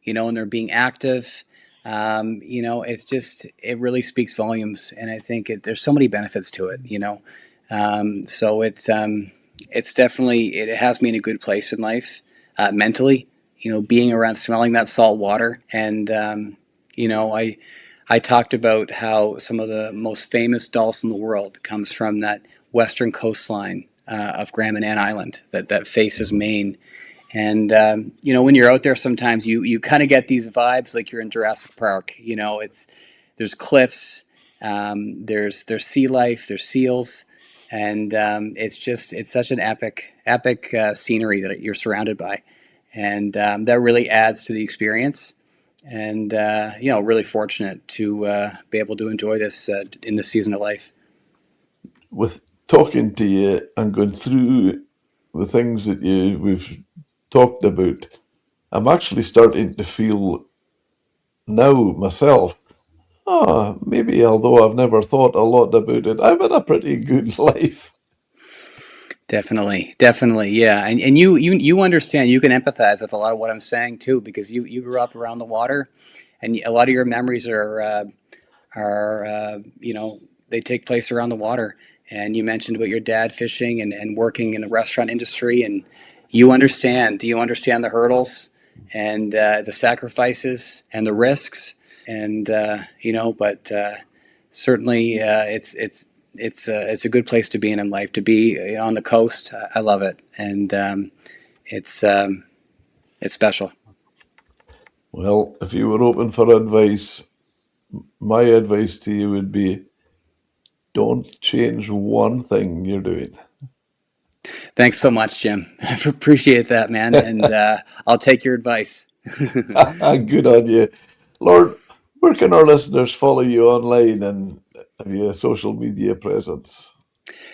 Speaker 2: and they're being active. It really speaks volumes, and I think there's so many benefits to it. So it's definitely, it has me in a good place in life, mentally. Being around, smelling that salt water, and I talked about how some of the most famous dulse in the world comes from that western coastline of Grand Manan Island that faces Maine. And when you're out there, sometimes you kind of get these vibes like you're in Jurassic Park. There's cliffs, there's sea life, there's seals, and it's such an epic scenery that you're surrounded by, and that really adds to the experience. And really fortunate to be able to enjoy this in this season of life.
Speaker 1: With talking to you and going through the things that we've talked about, I'm actually starting to feel now myself, maybe although I've never thought a lot about it, I've had a pretty good life.
Speaker 2: Definitely, definitely, yeah. And you understand, you can empathize with a lot of what I'm saying too, because you grew up around the water, and a lot of your memories are they take place around the water. And you mentioned about your dad fishing and working in the restaurant industry, and you understand the hurdles and the sacrifices and the risks, and but certainly it's a good place to be in life, to be on the coast. I love it, and it's it's special.
Speaker 1: Well, if you were open for advice, my advice to you would be don't change one thing you're doing.
Speaker 2: Thanks so much, Jim. I appreciate that, man, and I'll take your advice.
Speaker 1: Good on you. Lord, where can our listeners follow you online and have you a social media presence?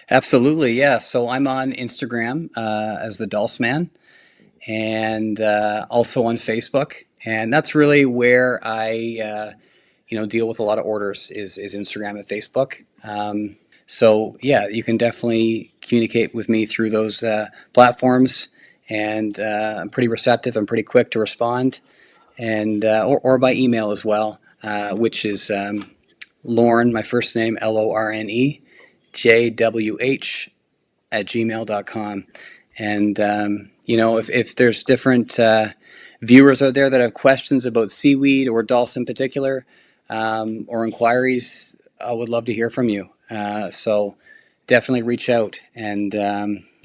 Speaker 2: Absolutely, yeah. So I'm on Instagram as the Dulse Man, and also on Facebook, and that's really where I deal with a lot of orders is Instagram and Facebook. So yeah, you can definitely communicate with me through those platforms, and I'm pretty receptive. I'm pretty quick to respond, and or by email as well, which is Lorne, my first name, Lorne, JWH @gmail.com. And, if there's different viewers out there that have questions about seaweed or dulse in particular, or inquiries, I would love to hear from you. So definitely reach out, and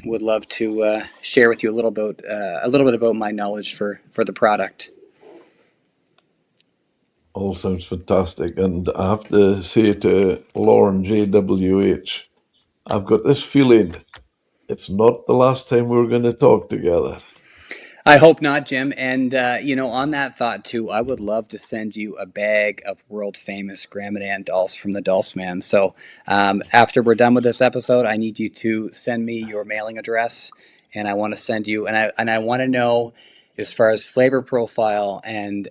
Speaker 2: would love to share with you a little bit about my knowledge for the product.
Speaker 1: All sounds fantastic. And I have to say to Lorne JWH, I've got this feeling it's not the last time we're going to talk together.
Speaker 2: I hope not, Jim. And on that thought too, I would love to send you a bag of world famous Gramadan Dulse from the Dulse Man. So after we're done with this episode, I need you to send me your mailing address, and I want to send you and I want to know as far as flavor profile and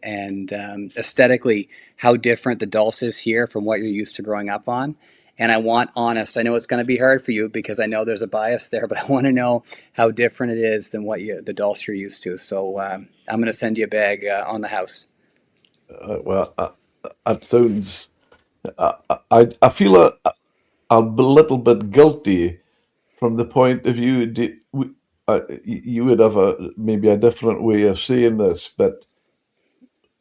Speaker 2: aesthetically how different the Dulse is here from what you're used to growing up on. And I want honest. I know it's going to be hard for you because I know there's a bias there, but I want to know how different it is than the Dulce you're used to. So I'm going to send you a bag on the house.
Speaker 1: That sounds. I feel a little bit guilty from the point of view. You would have maybe a different way of saying this, but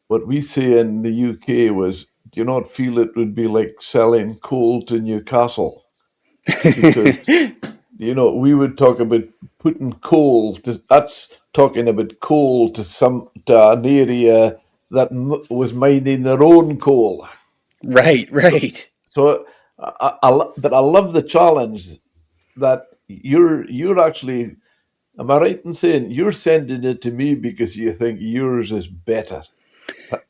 Speaker 1: what we say in the UK was, do you not feel it would be like selling coal to Newcastle? Because we would talk about putting coal to, that's talking about coal to an area that was mining their own coal.
Speaker 2: Right, right.
Speaker 1: So, but I love the challenge that you're actually. Am I right in saying you're sending it to me because you think yours is better?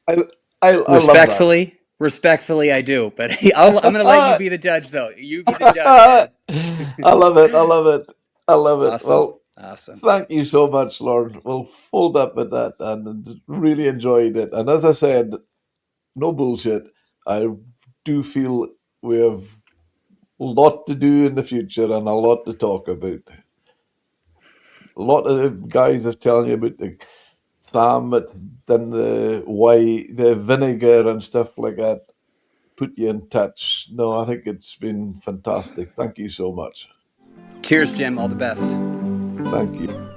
Speaker 1: I I love that.
Speaker 2: Respectfully, I do. But I'm going to let you be the judge, though. You be the judge, man.
Speaker 1: I love it. I love it. I love it.
Speaker 2: Awesome,
Speaker 1: Well,
Speaker 2: awesome.
Speaker 1: thank you so much, Lord. We'll fold up with that and really enjoyed it. And as I said, no bullshit. I do feel we have a lot to do in the future and a lot to talk about. A lot of the guys are telling you about the thermit and the vinegar and stuff like that. Put you in touch. No, I think it's been fantastic. Thank you so much.
Speaker 2: Cheers, Jim. All the best.
Speaker 1: Thank you.